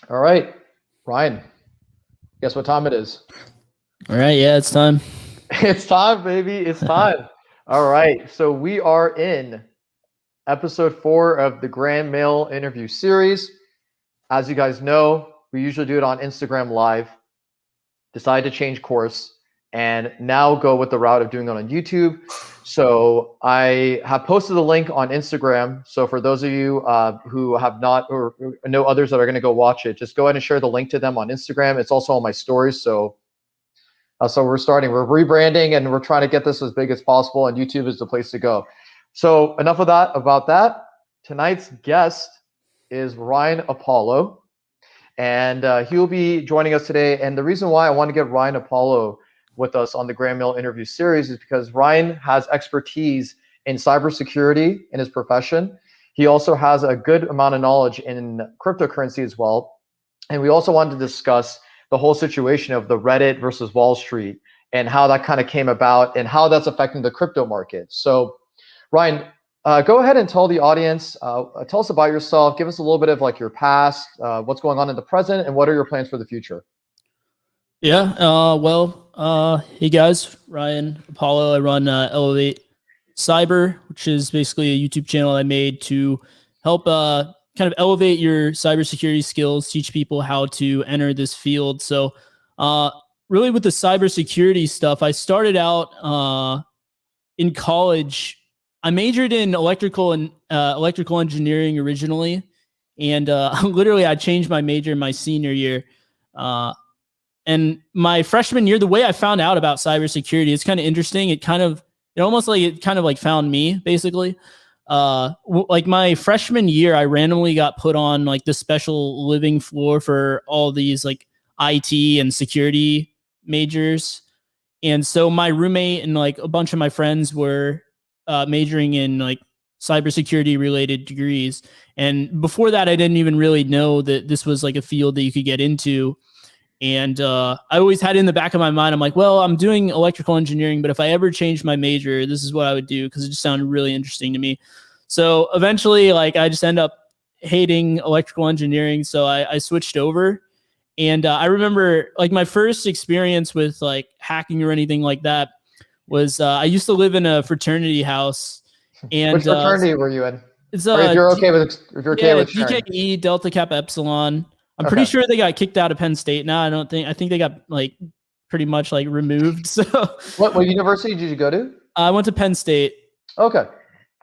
All right, Ryan, guess what time it is? All right, yeah, it's time. It's time, baby. It's time. All right, so we are in episode 4 of the Grand Mail interview series. As you guys know, we usually do it on Instagram Live. Decided to change course and now go with the route of doing it on YouTube. So I have posted the link on Instagram. So for those of you who have not or know others that are going to go watch it, just go ahead and share the link to them on Instagram. It's also on my stories. So we're starting. We're rebranding and we're trying to get this as big as possible. And YouTube is the place to go. So enough of that about that. Tonight's guest is Ryan Apollo. And he'll be joining us today. And the reason why I want to get Ryan Apollo with us on the Grand Mail interview series is because Ryan has expertise in cybersecurity in his profession. He also has a good amount of knowledge in cryptocurrency as well. And we also wanted to discuss the whole situation of the Reddit versus Wall Street and how that kind of came about and how that's affecting the crypto market. So, Ryan, go ahead and tell the audience, tell us about yourself, give us a little bit of like your past, what's going on in the present, and what are your plans for the future? Yeah, hey guys, Ryan Apollo. I run Elevate Cyber, which is basically a YouTube channel I made to help kind of elevate your cybersecurity skills, teach people how to enter this field. So really with the cybersecurity stuff, I started out in college. I majored in electrical engineering originally, and literally I changed my major in my senior year. And my freshman year, the way I found out about cybersecurity is kind of interesting. It kind of found me basically. Like my freshman year, I randomly got put on like the special living floor for all these like IT and security majors. And so my roommate and like a bunch of my friends were majoring in like cybersecurity related degrees. And before that, I didn't even really know that this was like a field that you could get into. And I always had it in the back of my mind. I'm like, well, I'm doing electrical engineering, but if I ever changed my major, this is what I would do because it just sounded really interesting to me. So eventually, like, I just end up hating electrical engineering. So I switched over. And I remember like my first experience with like hacking or anything like that was I used to live in a fraternity house. And Which fraternity were you in? It's if you're okay with sharing. DKE, Delta Kappa Epsilon. I'm pretty sure they got kicked out of Penn State now. I think they got like pretty much like removed. So what university did you go to? I went to Penn State. Okay.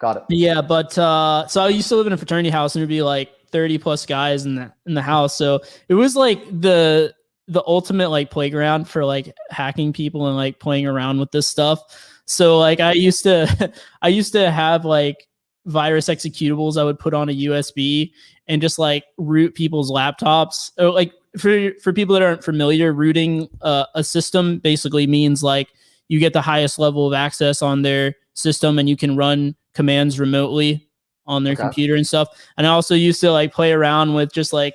Got it. Yeah, but so I used to live in a fraternity house and it'd be like 30 plus guys in the house. So it was like the ultimate like playground for like hacking people and like playing around with this stuff. So like I used to have like virus executables I would put on a USB and just like root people's laptops. Or like for people that aren't familiar, rooting a system basically means like you get the highest level of access on their system and you can run commands remotely on their computer and stuff. And I also used to like play around with just like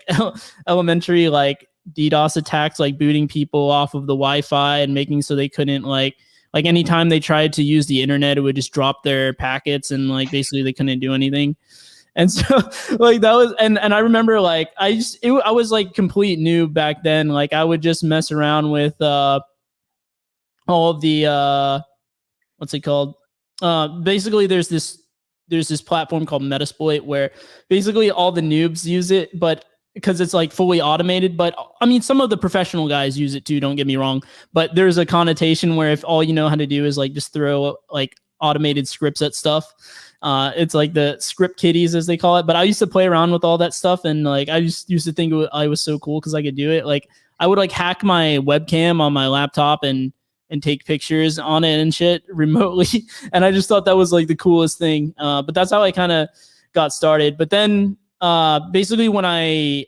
elementary like DDoS attacks, like booting people off of the Wi-Fi and making so they couldn't like anytime they tried to use the internet, it would just drop their packets and like basically they couldn't do anything. And so like that was, and I remember like, I was like complete noob back then. Like I would just mess around with all of the, what's it called? Basically there's this platform called Metasploit where basically all the noobs use it, but because it's like fully automated. But I mean, some of the professional guys use it too, don't get me wrong, but there's a connotation where if all you know how to do is like just throw like automated scripts at stuff, it's like the script kiddies as they call it. But I used to play around with all that stuff. And like, I just used to think I was so cool because I could do it. Like I would like hack my webcam on my laptop and take pictures on it and shit remotely. And I just thought that was like the coolest thing. But that's how I kind of got started. But then basically when I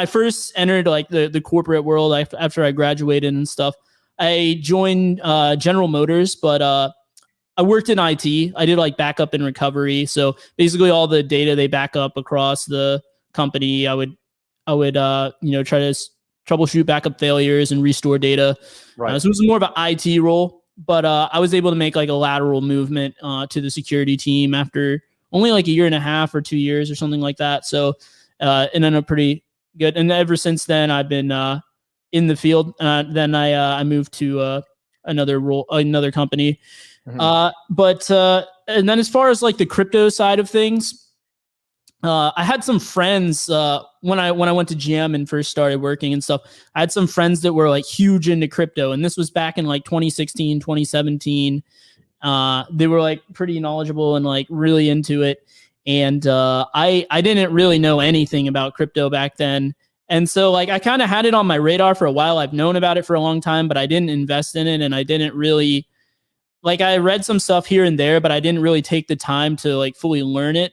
first entered like the corporate world after I graduated and stuff, I joined General Motors, but I worked in IT. I did like backup and recovery. So basically all the data they back up across the company, I would try to troubleshoot backup failures and restore data. Right. So it was more of an IT role, but I was able to make like a lateral movement to the security team after only like a year and a half or 2 years or something like that. So, and then a pretty good. And ever since then, I've been in the field. Then I moved to another company. Mm-hmm. And then as far as like the crypto side of things, I had some friends when I went to GM and first started working and stuff. I had some friends that were like huge into crypto, and this was back in like 2016, 2017. They were like pretty knowledgeable and like really into it. And I didn't really know anything about crypto back then. And so like I kind of had it on my radar for a while. I've known about it for a long time, but I didn't invest in it, and I didn't really like I read some stuff here and there, but I didn't really take the time to like fully learn it.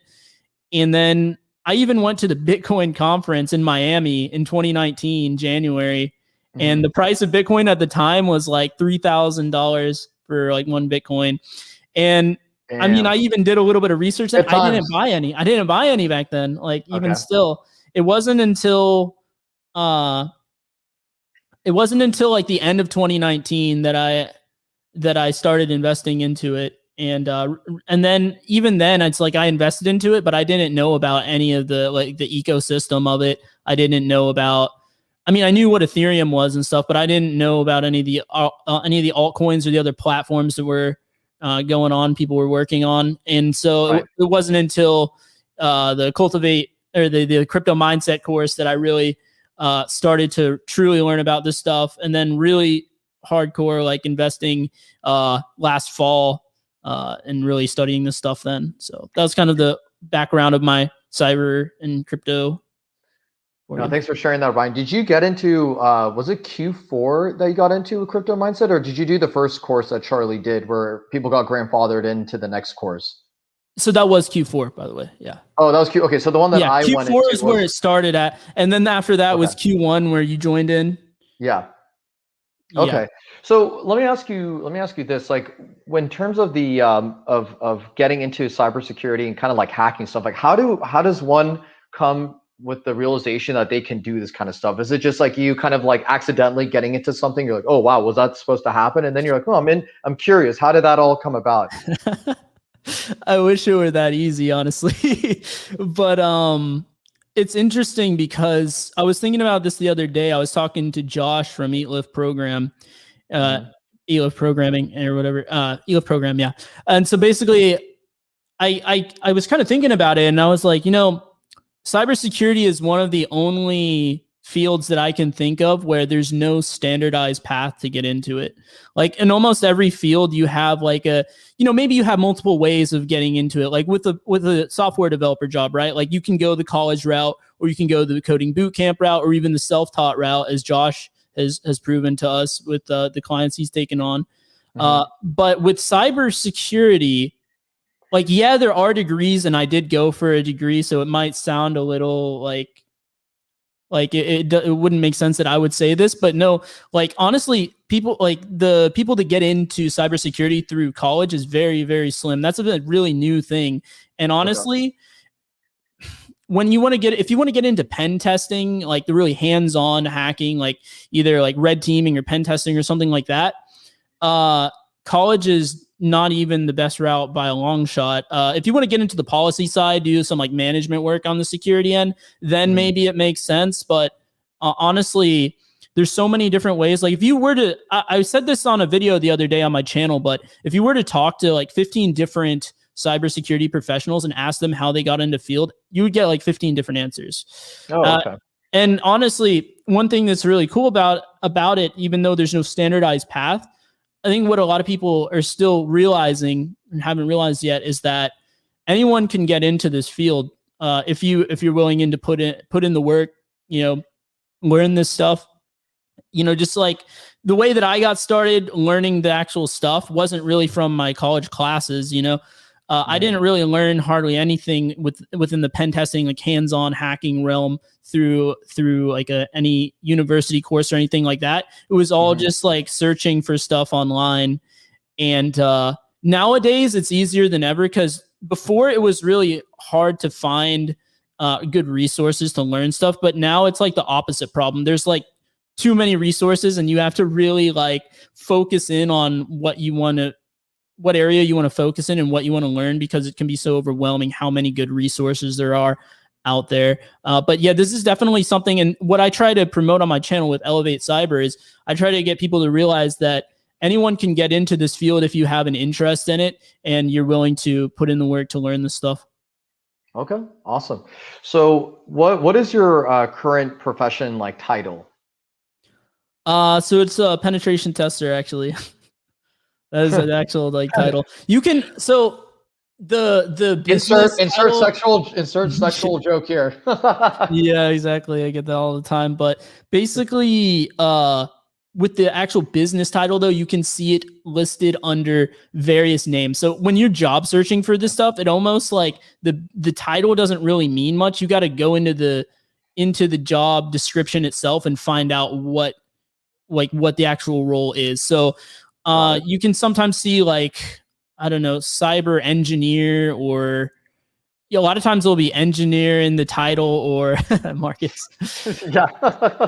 And then I even went to the Bitcoin conference in Miami in 2019, January. Mm-hmm. And the price of Bitcoin at the time was like $3,000 for like one Bitcoin. And damn. I mean, I even did a little bit of research. I didn't buy any. I didn't buy any back then. Like even still, it wasn't until like the end of 2019 that I started investing into it. And then even then it's like I invested into it, but I didn't know about any of the like the ecosystem of it. I didn't know about, I mean, I knew what Ethereum was and stuff, but I didn't know about any of the altcoins or the other platforms that were going on, people were working on. And so it wasn't until the Cultivate or the crypto mindset course that I really started to truly learn about this stuff, and then really hardcore like investing last fall and really studying this stuff then. So that was kind of the background of my cyber and crypto. No, thanks for sharing that, Ryan. Did you get into, was it Q4 that you got into a crypto mindset, or did you do the first course that Charlie did where people got grandfathered into the next course? So that was Q4, by the way. Yeah. Oh, that was Q. Okay. So the one that I went into Q4 is where it started at. And then after that was Q1 where you joined in. Yeah. Okay. Yeah. So let me ask you this, like when terms of the, of getting into cybersecurity and kind of like hacking stuff, like how does one come with the realization that they can do this kind of stuff? Is it just like you kind of like accidentally getting into something? You're like, oh, wow, was that supposed to happen? And then you're like, oh, I'm curious. How did that all come about? I wish it were that easy, honestly. But it's interesting because I was thinking about this the other day. I was talking to Josh from Eat Lift Program, Eat Lift Programming or whatever, Eat Lift Program, yeah. And so basically, I was kind of thinking about it, and I was like, cybersecurity is one of the only fields that I can think of where there's no standardized path to get into it. Like in almost every field, you have like maybe you have multiple ways of getting into it. Like with a software developer job, right? Like you can go the college route, or you can go the coding boot camp route, or even the self-taught route, as Josh has proven to us with the clients he's taken on. But with cybersecurity, like, yeah, there are degrees, and I did go for a degree, so it might sound a little like it wouldn't make sense that I would say this, but no, like honestly, the people that get into cybersecurity through college is very, very slim. That's a really new thing. And honestly, if you want to get into pen testing, like the really hands-on hacking, like either like red teaming or pen testing or something like that, college is not even the best route by a long shot. If you want to get into the policy side, do some like management work on the security end, then maybe it makes sense. But honestly, there's so many different ways. Like if you were to, I said this on a video the other day on my channel, but if you were to talk to like 15 different cybersecurity professionals and ask them how they got into field, you would get like 15 different answers. Oh, okay. And honestly, one thing that's really cool about it, even though there's no standardized path, I think what a lot of people are still realizing and haven't realized yet is that anyone can get into this field if you're willing to put in the work, learn this stuff. Just like the way that I got started learning the actual stuff wasn't really from my college classes. I didn't really learn hardly anything within the pen testing, like hands-on hacking realm through like any university course or anything like that. It was all just like searching for stuff online. And nowadays it's easier than ever, because before it was really hard to find good resources to learn stuff. But now it's like the opposite problem. There's like too many resources, and you have to really like focus in on what area you want to focus in and what you want to learn, because it can be so overwhelming how many good resources there are out there. But yeah, this is definitely something. And what I try to promote on my channel with Elevate Cyber is I try to get people to realize that anyone can get into this field if you have an interest in it and you're willing to put in the work to learn this stuff. Okay, awesome. So what is your current profession like title? So it's a penetration tester, actually. That is an actual like title. You can the business insert sexual joke here. Yeah, exactly. I get that all the time. But basically, with the actual business title, though, you can see it listed under various names. So when you're job searching for this stuff, it almost like the title doesn't really mean much. You got to go into the job description itself and find out what the actual role is. So you can sometimes see like, I don't know, cyber engineer, or a lot of times there'll be engineer in the title, or Marcus. Yeah.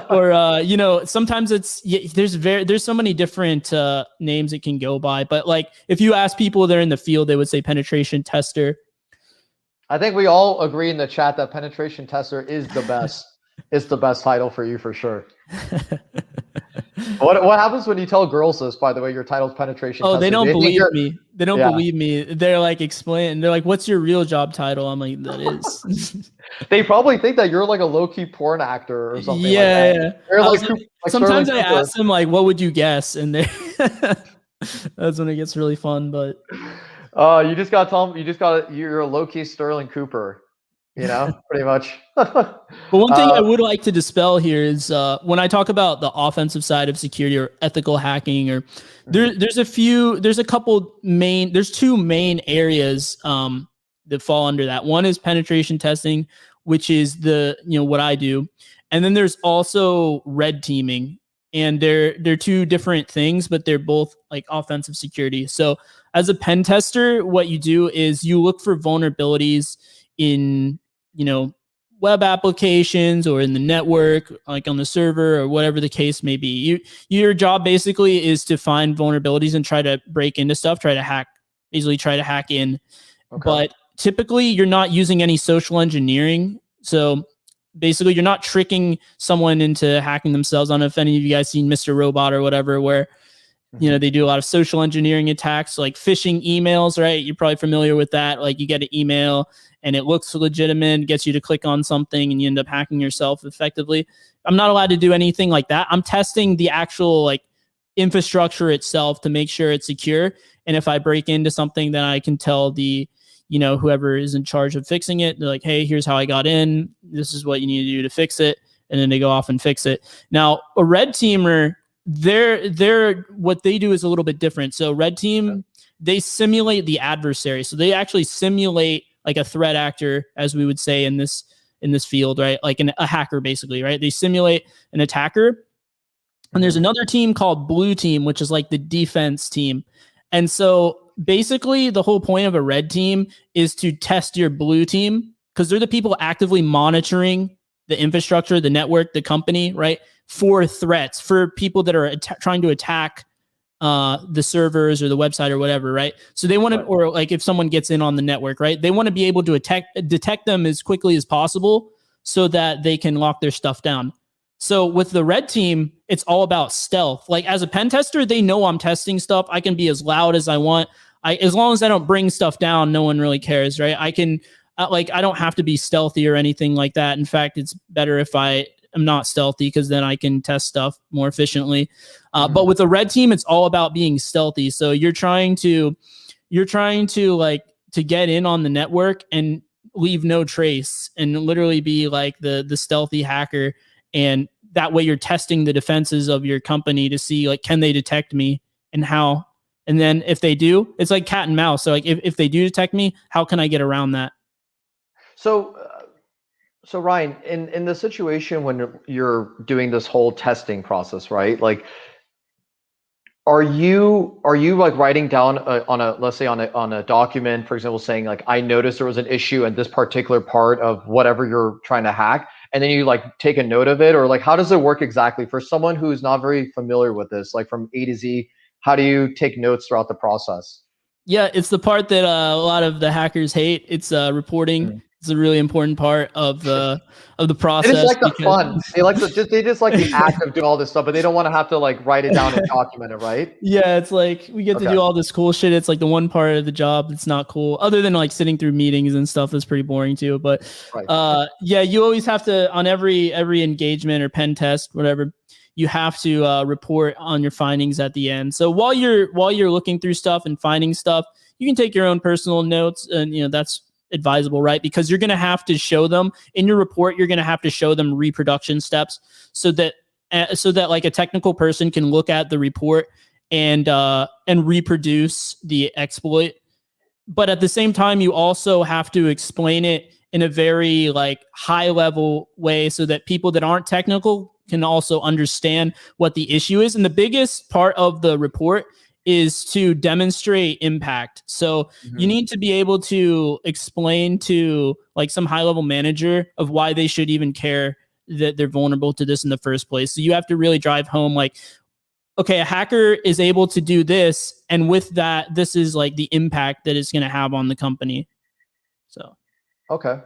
Or sometimes it's there's so many different names it can go by. But like if you ask people that are in the field, they would say penetration tester. I think we all agree in the chat that penetration tester is the best. It's the best title for you for sure. What happens when you tell girls this, by the way, your title's penetration tester? They don't believe me. They don't believe me. They're like, explain. They're like, what's your real job title? I'm like, that is. They probably think that you're like a low-key porn actor or something. Yeah. Like sometimes I ask them like, what would you guess? And they that's when it gets really fun. But you just gotta tell them you're a low-key Sterling Cooper. Pretty much. But one thing I would like to dispel here is when I talk about the offensive side of security or ethical hacking, or there's two main areas that fall under that. One is penetration testing, which is what I do. And then there's also red teaming, and they're two different things, but they're both like offensive security. So as a pen tester, what you do is you look for vulnerabilities in web applications or in the network, like on the server or whatever the case may be. Your job basically is to find vulnerabilities and try to break into stuff, try to hack in. Okay. But typically you're not using any social engineering. So basically you're not tricking someone into hacking themselves. I don't know if any of you guys seen Mr. Robot or whatever, where they do a lot of social engineering attacks, like phishing emails, right? You're probably familiar with that. Like you get an email and it looks legitimate, gets you to click on something, and you end up hacking yourself effectively. I'm not allowed to do anything like that. I'm testing the actual like infrastructure itself to make sure it's secure. And if I break into something, then I can tell the whoever is in charge of fixing it, they're like, hey, here's how I got in. This is what you need to do to fix it. And then they go off and fix it. Now, a red teamer, they're what they do is a little bit different. So red team, they simulate the adversary. So they actually simulate like a threat actor, as we would say in this field, right? Like a hacker, basically, right? They simulate an attacker. And there's another team called blue team, which is like the defense team. And so basically the whole point of a red team is to test your blue team, because they're the people actively monitoring the infrastructure, the network, the company, right? For threats, for people that are trying to attack the servers or the website or whatever, right? So they want to, or like if someone gets in on the network, right? They want to be able to detect them as quickly as possible so that they can lock their stuff down. So with the red team, it's all about stealth. Like as a pen tester, they know I'm testing stuff. I can be as loud as I want. As long as I don't bring stuff down, no one really cares, right? I can, I don't have to be stealthy or anything like that. In fact, it's better if I'm not stealthy, because then I can test stuff more efficiently. But with the red team, it's all about being stealthy. So you're trying to like to get in on the network and leave no trace, and literally be like the stealthy hacker. And that way you're testing the defenses of your company to see like, can they detect me and how? And then if they do, it's like cat and mouse. So like if they do detect me, how can I get around that? So Ryan, in the situation when you're doing this whole testing process, right? Like, are you like writing down let's say on a document, for example, saying like, I noticed there was an issue in this particular part of whatever you're trying to hack, and then you like take a note of it, or like how does it work exactly for someone who's not very familiar with this, like from A to Z? How do you take notes throughout the process? Yeah, it's the part that a lot of the hackers hate. It's reporting. It's a really important part of the They just process. like the fun. They just like the act of doing all this stuff, but they don't want to have to like write it down and document it, right? Yeah, it's like we get to do all this cool shit. It's like the one part of the job that's not cool, other than like sitting through meetings and stuff. That's pretty boring too. But yeah, you always have to, on every engagement or pen test, whatever, you have to report on your findings at the end. So while you're looking through stuff and finding stuff, you can take your own personal notes, and that's advisable, right? Because you're going to have to show them in your report. You're going to have to show them reproduction steps so that like a technical person can look at the report and reproduce the exploit. But at the same time, you also have to explain it in a very like high level way so that people that aren't technical can also understand what the issue is. And the biggest part of the report is to demonstrate impact. So you need to be able to explain to like some high level manager of why they should even care that they're vulnerable to this in the first place. So you have to really drive home like, okay, a hacker is able to do this, and with that, this is like the impact that it's going to have on the company. So okay.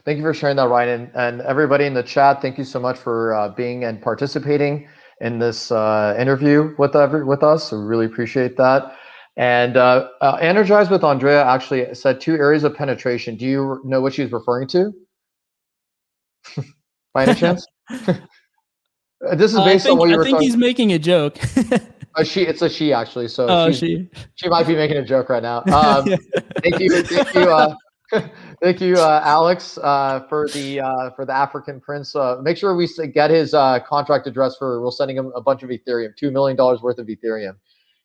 Thank you for sharing that, Ryan, and everybody in the chat. Thank you so much for being and participating in this interview with us. We really appreciate that. And Energize with Andrea actually said 2 areas of penetration. Do you know what she's referring to? By any chance? This is based on what you were talking. I think he's making a joke. It's a she actually. So she might be making a joke right now. Thank you, thank you, Alex, for the African Prince. Make sure we get his contract address we're sending him a bunch of Ethereum, $2 million worth of Ethereum.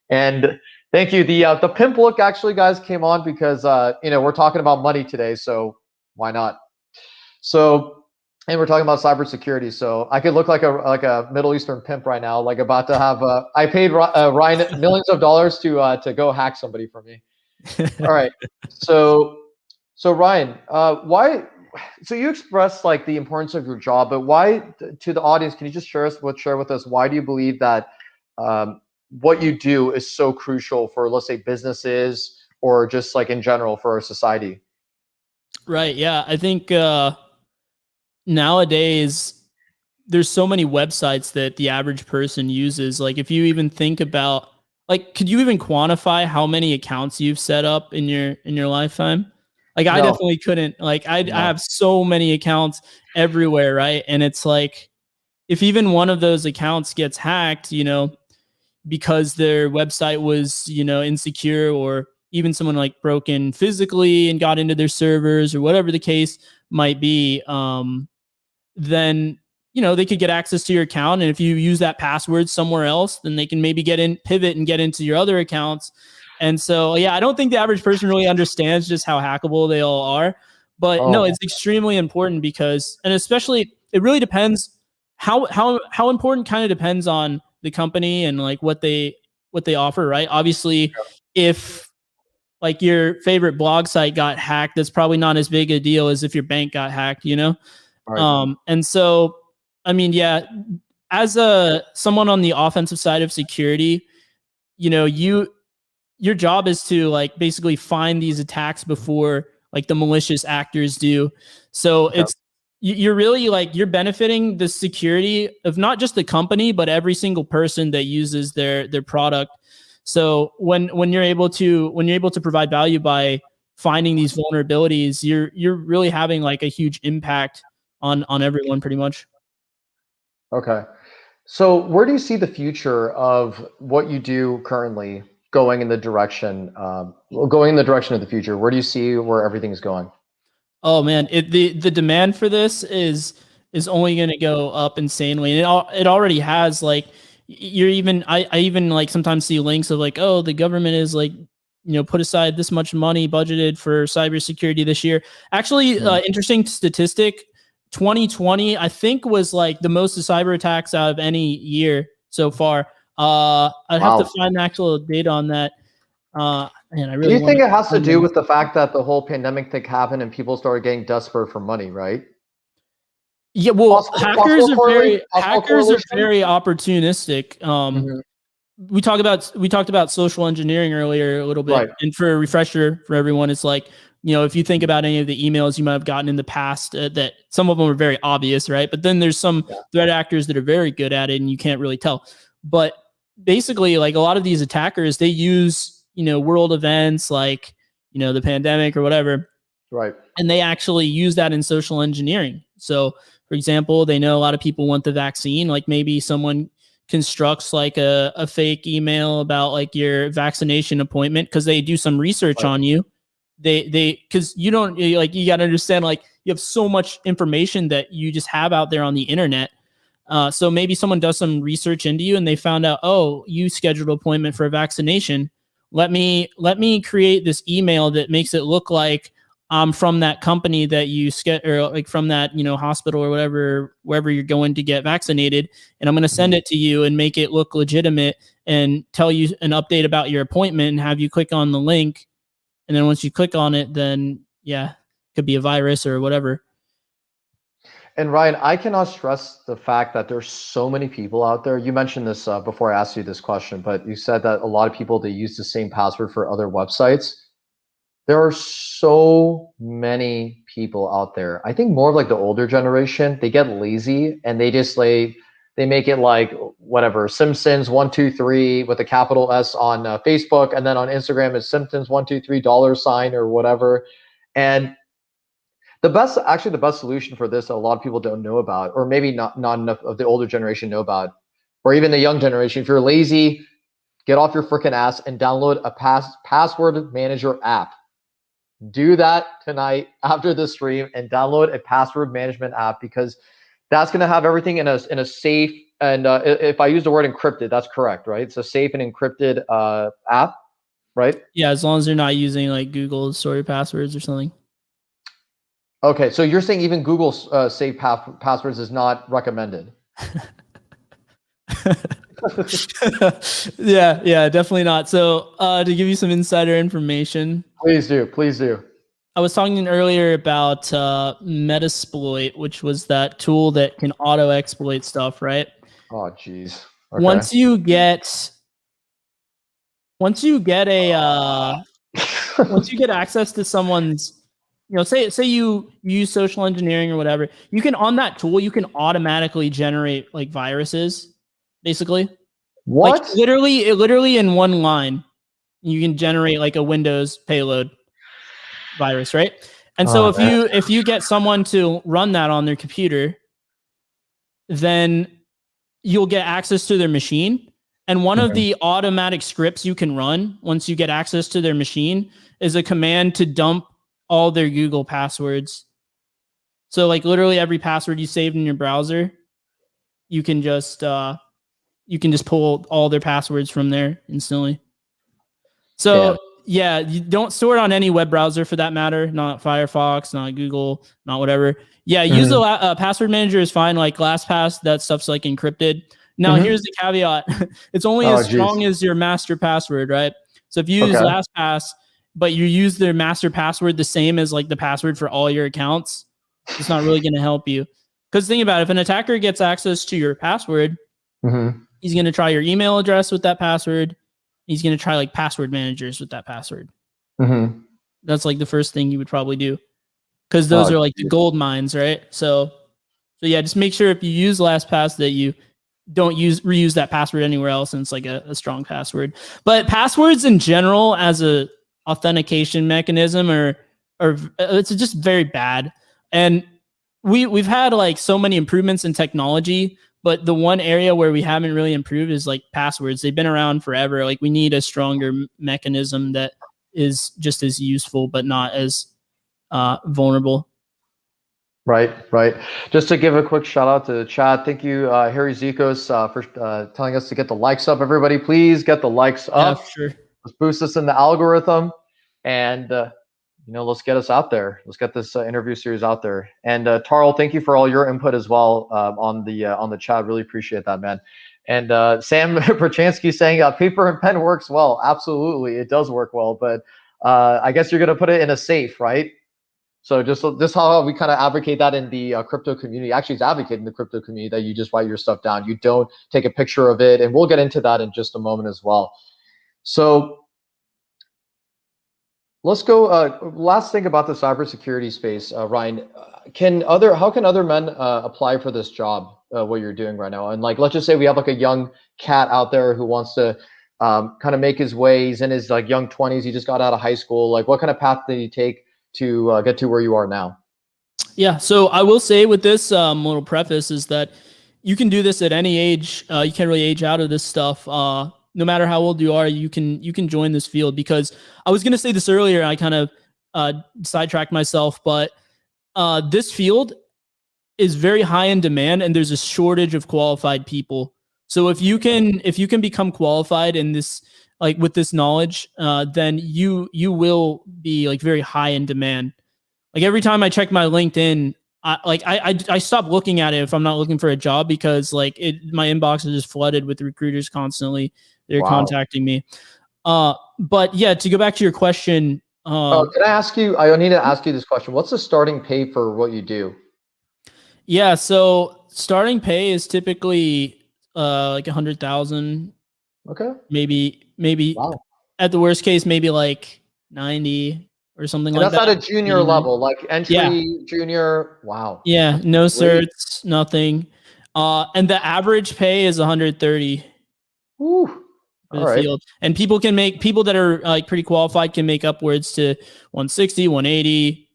And thank you. The pimp look actually, guys, came on because we're talking about money today, so why not? So. And we're talking about cybersecurity, so I could look like a Middle Eastern pimp right now, like about to have. I paid Ryan millions of dollars to go hack somebody for me. All right, so Ryan, why? So you expressed like the importance of your job, but why to the audience? Can you just share with us why do you believe that what you do is so crucial for, let's say, businesses or just like in general for our society? Right. Yeah, I think. Nowadays, there's so many websites that the average person uses. Like, if you even think about, like, could you even quantify how many accounts you've set up in your lifetime? Like, I definitely couldn't. Like, I have so many accounts everywhere, right? And it's like, if even one of those accounts gets hacked, because their website was, insecure, or even someone like broke in physically and got into their servers or whatever the case might be, then they could get access to your account, and if you use that password somewhere else, then they can maybe pivot and get into your other accounts. And so yeah, I don't think the average person really understands just how hackable they all are, but no, it's extremely important because, and especially it really depends how important, kind of depends on the company and like what they offer, right? Obviously, if like your favorite blog site got hacked, that's probably not as big a deal as if your bank got hacked, Right. And so, I mean, yeah, as someone on the offensive side of security, your job is to like basically find these attacks before like the malicious actors do. So you're really like, you're benefiting the security of not just the company, but every single person that uses their product. So when you're able to provide value by finding these vulnerabilities, you're really having like a huge impact on everyone pretty much. Okay. So where do you see the future of what you do currently going in the direction of the future? Where do you see where everything's going? Oh man, the demand for this is only going to go up insanely. And it already has. Like, I even like sometimes see links of like, oh, the government is like, put aside this much money budgeted for cybersecurity this year. Actually, interesting statistic. 2020, I think, was like the most cyber attacks out of any year so far. I'd have to find the actual data on that. Man, I really. Do you think it has to do with the fact that the whole pandemic thing happened and people started getting desperate for money, right? Yeah, well, hackers are very opportunistic. We talked about social engineering earlier a little bit, right. And for a refresher for everyone, it's like if you think about any of the emails you might have gotten in the past, that some of them are very obvious, right? But then there's some threat actors that are very good at it and you can't really tell. But basically, like a lot of these attackers, they use, world events like, the pandemic or whatever. Right. And they actually use that in social engineering. So, for example, they know a lot of people want the vaccine. Like maybe someone constructs like a fake email about like your vaccination appointment because they do some research on you. Because you don't, like, you got to understand, like, you have so much information that you just have out there on the internet. So maybe someone does some research into you and they found out, oh, you scheduled an appointment for a vaccination. Let me create this email that makes it look like I'm from that company that you or like from that, hospital or whatever, wherever you're going to get vaccinated. And I'm going to send it to you and make it look legitimate and tell you an update about your appointment and have you click on the link. And then once you click on it, then it could be a virus or whatever. And Ryan, I cannot stress the fact that there's so many people out there. You mentioned this before I asked you this question, but you said that a lot of people, they use the same password for other websites. There are so many people out there. I think more of like the older generation, they get lazy and they just they make it like whatever, Simpsons 123 with a capital S on Facebook, and then on Instagram it's Simpsons 123 $ or whatever. And the best solution for this, a lot of people don't know about, or maybe not enough of the older generation know about, or even the young generation. If you're lazy, get off your freaking ass and download a password manager app. Do that tonight after the stream and download a password management app, because that's going to have everything in a safe, and if I use the word encrypted, that's correct, right? It's a safe and encrypted app, right? Yeah, as long as you're not using like Google story passwords or something. Okay, so you're saying even Google's safe passwords is not recommended? Yeah, definitely not. So to give you some insider information, please do. I was talking earlier about Metasploit, which was that tool that can auto exploit stuff, right? Oh, geez. Okay. Once you get once you get access to someone's, say you use social engineering or whatever, you can, on that tool, you can automatically generate like viruses, basically. What? Like literally in one line, you can generate like a Windows payload virus, right? And so if you get someone to run that on their computer, then you'll get access to their machine. And one of the automatic scripts you can run once you get access to their machine is a command to dump all their Google passwords. So like literally every password you saved in your browser, you can just pull all their passwords from there instantly. So yeah, you don't store it on any web browser for that matter, not Firefox, not Google, not whatever. Yeah, use the password manager is fine. Like LastPass, that stuff's like encrypted. Now, here's the caveat. It's only as strong as your master password, right? So if you use LastPass, but you use their master password the same as like the password for all your accounts, it's not really going to help you. Because think about it, if an attacker gets access to your password, he's going to try your email address with that password. He's going to try like password managers with that password. That's like the first thing you would probably do, because those are like the gold mines, right? So yeah, just make sure if you use LastPass that you don't reuse that password anywhere else, and it's like a strong password. But passwords in general as a authentication mechanism are it's just very bad. And we've had like so many improvements in technology, but the one area where we haven't really improved is like passwords. They've been around forever. Like we need a stronger mechanism that is just as useful but not as vulnerable. Right. Just to give a quick shout out to the chat. Thank you, Harry Zikos, for telling us to get the likes up. Everybody, please get the likes up. Yeah, sure. Let's boost us in the algorithm, and let's get us out there. Let's get this interview series out there. And Tarl, thank you for all your input as well on the chat. Really appreciate that, man. And Sam Perchansky saying paper and pen works well. Absolutely, it does work well. But I guess you're gonna put it in a safe, right? So just how we kind of advocate that in the crypto community. Actually, it's advocating the crypto community that you just write your stuff down. You don't take a picture of it, and we'll get into that in just a moment as well. So Let's go. Last thing about the cybersecurity space, Ryan. How can other men apply for this job? What you're doing right now, and like, let's just say we have like a young cat out there who wants to kind of make his way. He's in his like young 20s. He just got out of high school. Like, what kind of path did he take to get to where you are now? Yeah. So I will say with this little preface is that you can do this at any age. You can't really age out of this stuff. No matter how old you are, you can join this field, because I was going to say this earlier. I kind of sidetracked myself, but this field is very high in demand, and there's a shortage of qualified people. So if you can become qualified in this, like with this knowledge, then you will be like very high in demand. Like every time I check my LinkedIn, I stop looking at it if I'm not looking for a job, because like my inbox is just flooded with recruiters constantly. They're Wow. contacting me. But yeah, to go back to your question, Can I ask you? I need to ask you this question. What's the starting pay for what you do? yeah, so starting pay is typically like 100,000, Okay. maybe Wow. at the worst case, maybe like 90 or something And like that's at a that. junior 89. level, like Yeah. entry, junior. Wow. Yeah, no Great. certs, nothing. And the average pay is 130 Woo. for All the right. field. And people that are like pretty qualified can make upwards to 160, 180.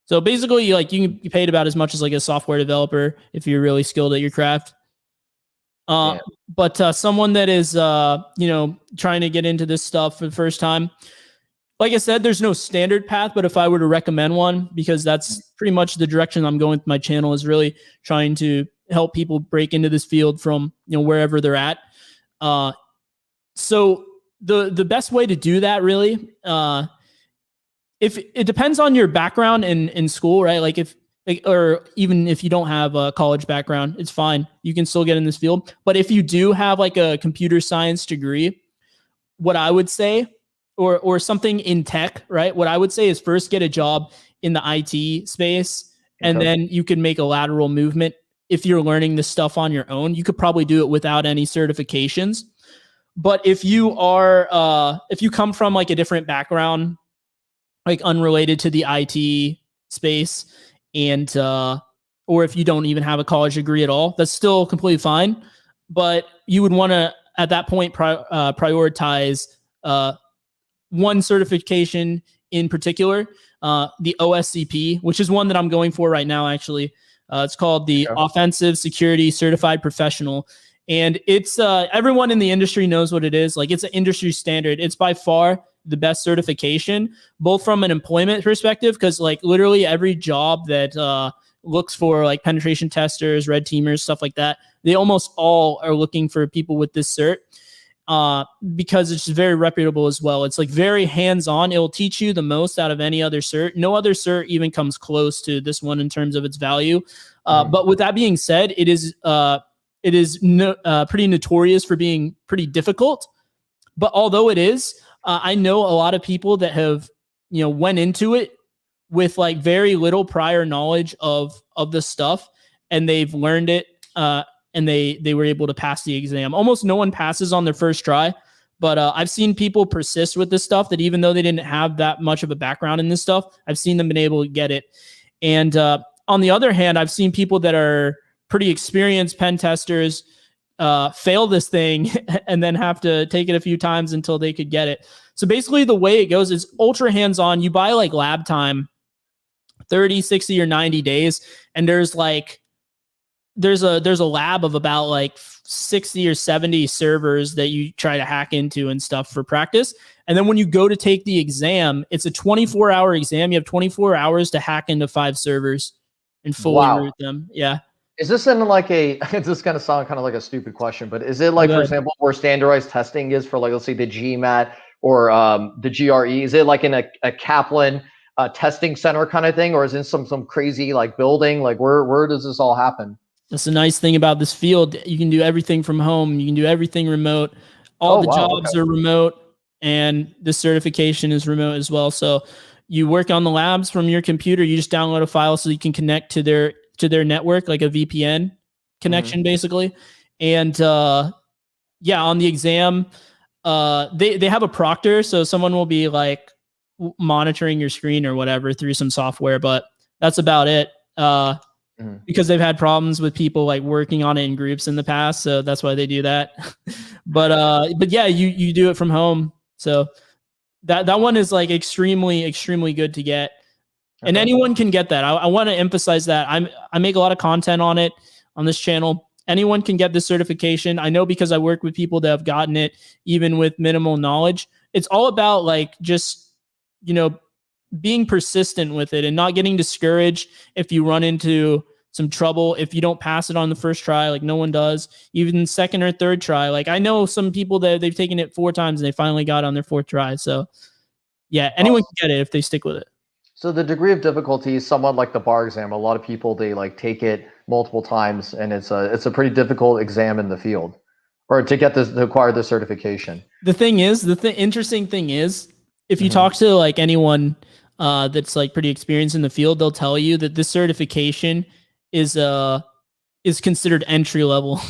So basically, like you can be paid about as much as like a software developer if you're really skilled at your craft. Uh, Damn. but someone that is trying to get into this stuff for the first time, like I said, there's no standard path, but if I were to recommend one, because that's pretty much the direction I'm going with my channel, is really trying to help people break into this field from wherever they're at. So the best way to do that, really, if it depends on your background in school, right? Like or even if you don't have a college background, it's fine. You can still get in this field. But if you do have like a computer science degree, what I would say, or something in tech, right? What I would say is first get a job in the IT space, and Okay. then you can make a lateral movement. If you're learning this stuff on your own, you could probably do it without any certifications. But if you come from like a different background, like unrelated to the IT space, and or if you don't even have a college degree at all, that's still completely fine. But you would want to at that point prioritize one certification in particular, the OSCP, which is one that I'm going for right now. Actually, it's called the Okay. Offensive Security Certified Professional, and it's everyone in the industry knows what it is. Like it's an industry standard. It's by far the best certification, both from an employment perspective, because like literally every job that looks for like penetration testers, red teamers, stuff like that, they almost all are looking for people with this cert, because it's very reputable as well. It's like very hands-on. It'll teach you the most out of any other cert. No other cert even comes close to this one in terms of its value. Mhm. But with that being said, it is pretty notorious for being pretty difficult. But although it is, I know a lot of people that have went into it with like very little prior knowledge of the stuff, and they've learned it, and they were able to pass the exam. Almost no one passes on their first try, but I've seen people persist with this stuff, that even though they didn't have that much of a background in this stuff, I've seen them been able to get it. And on the other hand, I've seen people that are pretty experienced pen testers fail this thing and then have to take it a few times until they could get it. So basically the way it goes is ultra hands-on. You buy like lab time, 30, 60, or 90 days, and there's a lab of about like 60 or 70 servers that you try to hack into and stuff for practice. And then when you go to take the exam, it's a 24-hour exam. You have 24 hours to hack into 5 servers and fully Wow. root them. Yeah. Is this in like a, it's just going to sound kind of like a stupid question, but is it Oh, like, go for ahead. example, where standardized testing is for like, let's say the GMAT or the GRE? Is it like in a Kaplan testing center kind of thing, or is it in some crazy like building? Like where does this all happen? That's the nice thing about this field. You can do everything from home. You can do everything remote. All Oh, the wow. Okay. jobs are remote, and the certification is remote as well. So you work on the labs from your computer. You just download a file so you can connect to their network, like a VPN Mhm. connection, basically. And yeah, on the exam, they have a proctor, so someone will be like monitoring your screen or whatever through some software, but that's about it. Because they've had problems with people like working on it in groups in the past, so that's why they do that. but yeah, you do it from home, so that one is like extremely good to get, and anyone can get that. I want to emphasize that I make a lot of content on it on this channel. Anyone can get this certification. I know because I work with people that have gotten it even with minimal knowledge. It's all about like just, you know, being persistent with it and not getting discouraged if you run into some trouble, if you don't pass it on the first try, like no one does, even second or third try. Like I know some people that they've taken it 4 times and they finally got on their 4th try. So yeah, anyone can get it if they stick with it. So the degree of difficulty is somewhat like the bar exam. A lot of people, they like take it multiple times, and it's a pretty difficult exam in the field, or to get this, to acquire the certification. The interesting thing is, if you talk to like anyone that's like pretty experienced in the field, they'll tell you that this certification is considered entry level.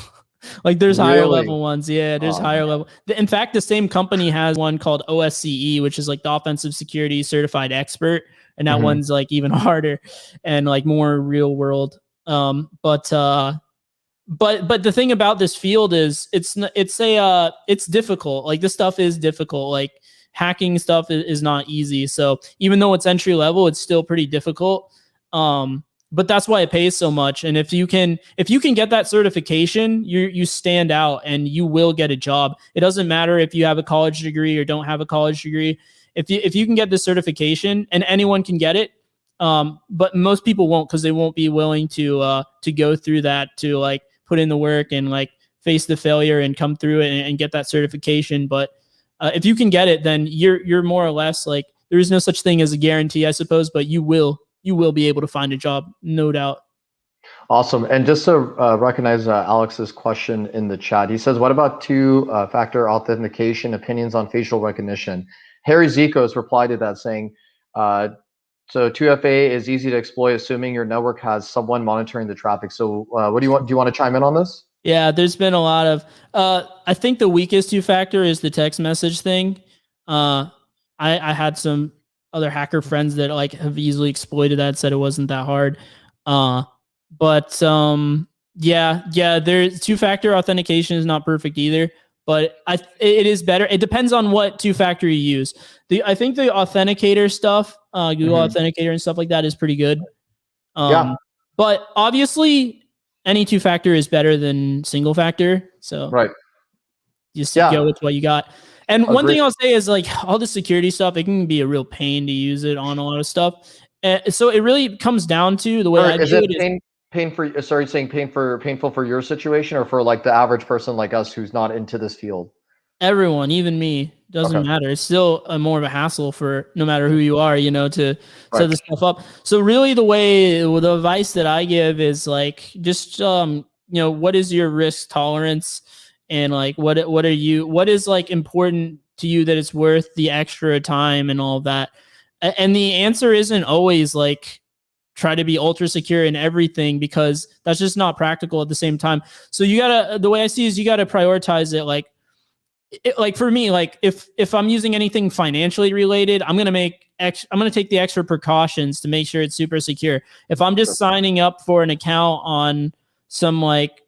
Like there's higher level ones. Yeah, there's higher level. In fact, the same company has one called OSCE, which is like the Offensive Security Certified Expert, and that one's like even harder and like more real world. But the thing about this field is it's difficult. Like this stuff is difficult. Like hacking stuff is not easy. So even though it's entry level, it's still pretty difficult. But that's why it pays so much. And if you can get that certification, you stand out and you will get a job. It doesn't matter if you have a college degree or don't have a college degree. If you can get this certification, and anyone can get it, but most people won't, because they won't be willing to go through that, to like put in the work and like face the failure and come through it and get that certification. But if you can get it, then you're more or less like, there is no such thing as a guarantee, I suppose, but you will be able to find a job, no doubt. Awesome. And just to recognize Alex's question in the chat, he says, what about two-factor authentication, opinions on facial recognition? Harry Zico's replied to that saying, so 2FA is easy to exploit, assuming your network has someone monitoring the traffic. So what do you want? Do you want to chime in on this? Yeah, there's been a lot of, I think the weakest 2-factor is the text message thing. I had some other hacker friends that like have easily exploited that, said it wasn't that hard. But yeah, there's 2-factor authentication is not perfect either, but it is better. It depends on what 2-factor you use. I think the authenticator stuff, Google Authenticator and stuff like that, is pretty good. Yeah. But obviously any 2-factor is better than single factor. So right. Just go with what you got. And one thing I'll say is like all the security stuff, it can be a real pain to use it on a lot of stuff. So it really comes down to the way I do it. Painful for your situation, or for like the average person like us who's not into this field? Everyone, even me, doesn't matter. It's still more of a hassle for no matter who you are, to set this stuff up. So really the advice that I give is like, just, what is your risk tolerance? And like, what is like important to you that it's worth the extra time and all of that? And the answer isn't always like try to be ultra secure in everything, because that's just not practical at the same time. So the way I see is you gotta prioritize it. Like for me, like if I'm using anything financially related, I'm gonna take the extra precautions to make sure it's super secure. If I'm just signing up for an account on some like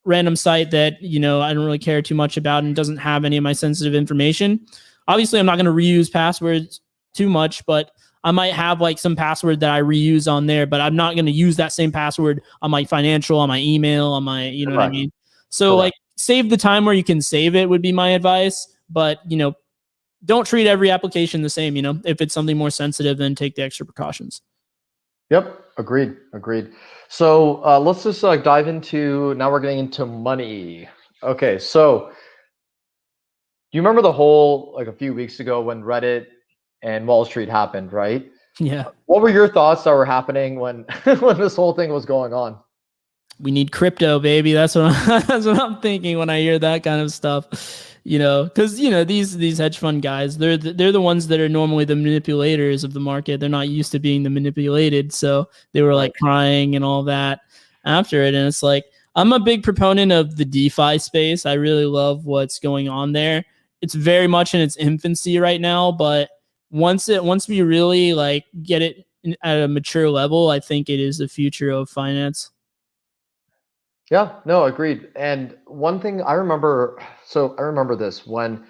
random site that I don't really care too much about and doesn't have any of my sensitive information, obviously I'm not going to reuse passwords too much, but I might have like some password that I reuse on there, but I'm not going to use that same password on my financial, on my email, on my, what I mean? So like save the time where you can save it would be my advice, but don't treat every application the same. If it's something more sensitive, then take the extra precautions. Yep. Agreed. So let's just dive into, now we're getting into money. Okay. So you remember the whole, like a few weeks ago when Reddit and Wall Street happened, right? Yeah. What were your thoughts that were happening when this whole thing was going on? We need crypto, baby. That's what I'm thinking when I hear that kind of stuff. Because these hedge fund guys, they're the ones that are normally the manipulators of the market. They're not used to being the manipulated, so they were like crying and all that after it. And it's like, I'm a big proponent of the DeFi space. I really love what's going on there. It's very much in its infancy right now, but once we really like get it at a mature level, I think it is the future of finance. Yeah, no, agreed. And one thing I remember, so I remember this when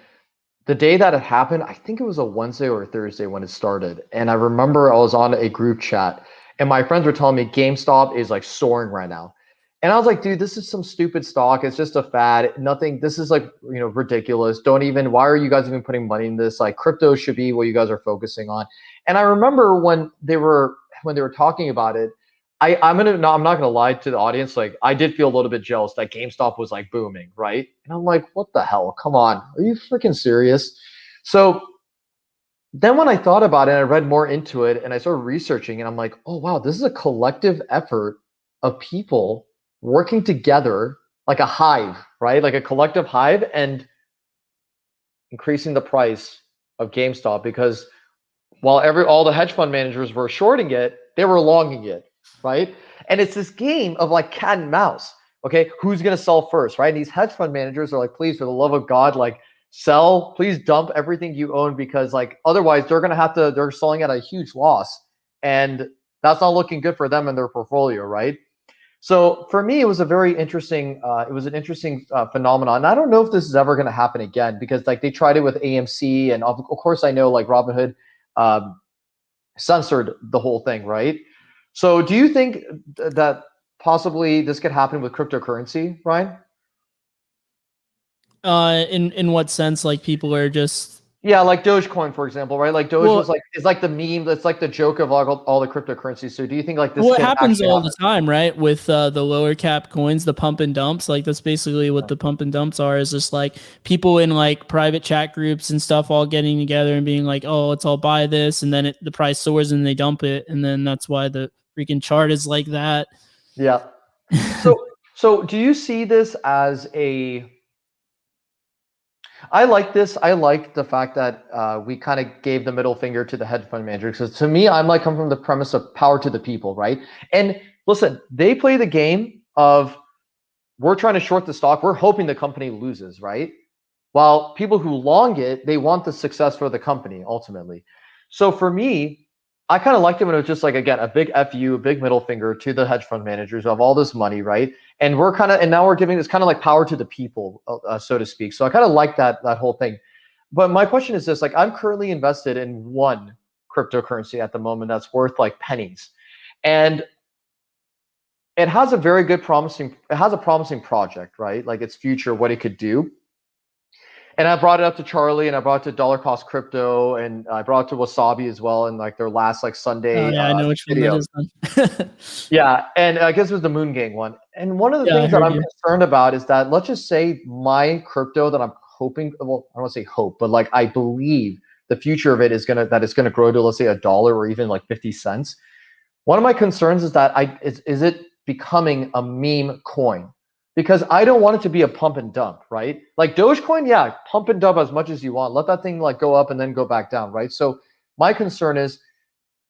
the day that it happened, I think it was a Wednesday or a Thursday when it started. And I remember I was on a group chat and my friends were telling me GameStop is like soaring right now. And I was like, dude, this is some stupid stock. It's just a fad. Nothing, this is like, ridiculous. Don't even, why are you guys even putting money in this? Like crypto should be what you guys are focusing on. And I remember when they were talking about it, I'm not gonna lie to the audience. Like I did feel a little bit jealous that GameStop was like booming, right? And I'm like, what the hell? Come on, are you freaking serious? So then when I thought about it, I read more into it, and I started researching, and I'm like, oh wow, this is a collective effort of people working together like a hive, right? Like a collective hive, and increasing the price of GameStop because while all the hedge fund managers were shorting it, they were longing it, right? And it's this game of like cat and mouse. Okay, who's gonna sell first, right? And these hedge fund managers are like, please, for the love of God, like sell, please dump everything you own because like otherwise they're selling at a huge loss, and that's not looking good for them and their portfolio, right? So for me, it was a very interesting. It was an interesting phenomenon. And I don't know if this is ever going to happen again because like they tried it with AMC, and of course I know like Robinhood um, censored the whole thing, right? So do you think that possibly this could happen with cryptocurrency, Ryan? In what sense? Like people are just Yeah, like Dogecoin, for example, right? Like Doge well, was like it's like the meme. It's like the joke of all the cryptocurrencies. So do you think like this what can happens actually all happen? the time, right? With the lower cap coins, the pump and dumps, like that's basically what the pump and dumps are. Is just like people in like private chat groups and stuff all getting together and being like, "Oh, let's all buy this," and then the price soars and they dump it, and then that's why the freaking chart is like that. Yeah. So do you see this as a I like this. I like the fact that we kind of gave the middle finger to the hedge fund manager. Because to me, I'm like come from the premise of power to the people, right? And listen, they play the game of we're trying to short the stock. We're hoping the company loses, right? While people who long it, they want the success for the company ultimately. So for me, I kind of liked it when it was just like again a big fu, a big middle finger to the hedge fund managers of all this money, right? And now we're giving this kind of like power to the people, so to speak. So I kind of like that whole thing. But my question is this: like I'm currently invested in one cryptocurrency at the moment that's worth like pennies, and it has a very good promising. It has a promising project, right? Like its future, what it could do. And I brought it up to Charlie, and I brought it to Dollar Cost Crypto, and I brought it to Wasabi as well in like their last like Oh Sunday yeah, I know which one that video. is. Then. Yeah, and I guess it was the Moon Gang one. And one of the Yeah, I things that heard I'm you. concerned about is that let's just say my crypto that I'm hoping, well, I don't want to say hope, but like I believe the future of it is that it's gonna grow to let's say $1 or even like 50 cents. One of my concerns is that is it becoming a meme coin? Because I don't want it to be a pump and dump, right? Like Dogecoin, yeah, pump and dump as much as you want. Let that thing like go up and then go back down, right? So my concern is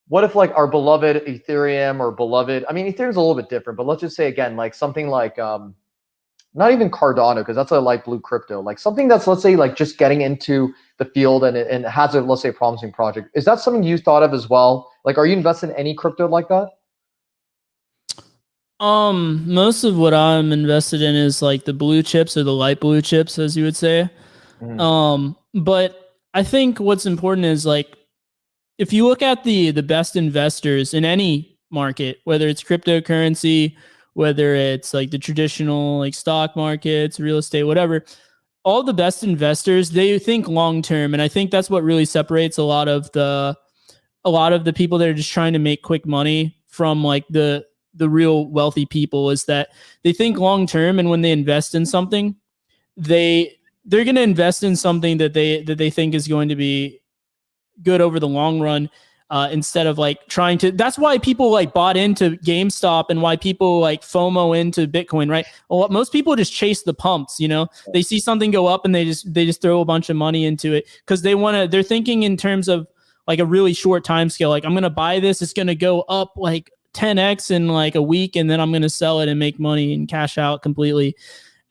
what if like our beloved Ethereum or beloved, I mean Ethereum's a little bit different, but let's just say again, like something like not even Cardano, because that's a light blue crypto, like something that's let's say like just getting into the field and it has a let's say promising project. Is that something you thought of as well? Like are you invested in any crypto like that? Most of what I'm invested in is like the blue chips or the light blue chips, as you would say. Mhm. But I think what's important is like if you look at the best investors in any market, whether it's cryptocurrency, whether it's like the traditional like stock markets, real estate, whatever, all the best investors, they think long term, and I think that's what really separates a lot of the people that are just trying to make quick money from like the real wealthy people is that they think long term, and when they invest in something, they're going to invest in something that they think is going to be good over the long run, instead of like trying to. That's why people like bought into GameStop and why people like FOMO into Bitcoin, right? Well, most people just chase the pumps. They see something go up and they just throw a bunch of money into it because they're thinking in terms of like a really short time scale. Like I'm gonna buy this, it's gonna go up like 10x in like a week, and then I'm gonna sell it and make money and cash out completely.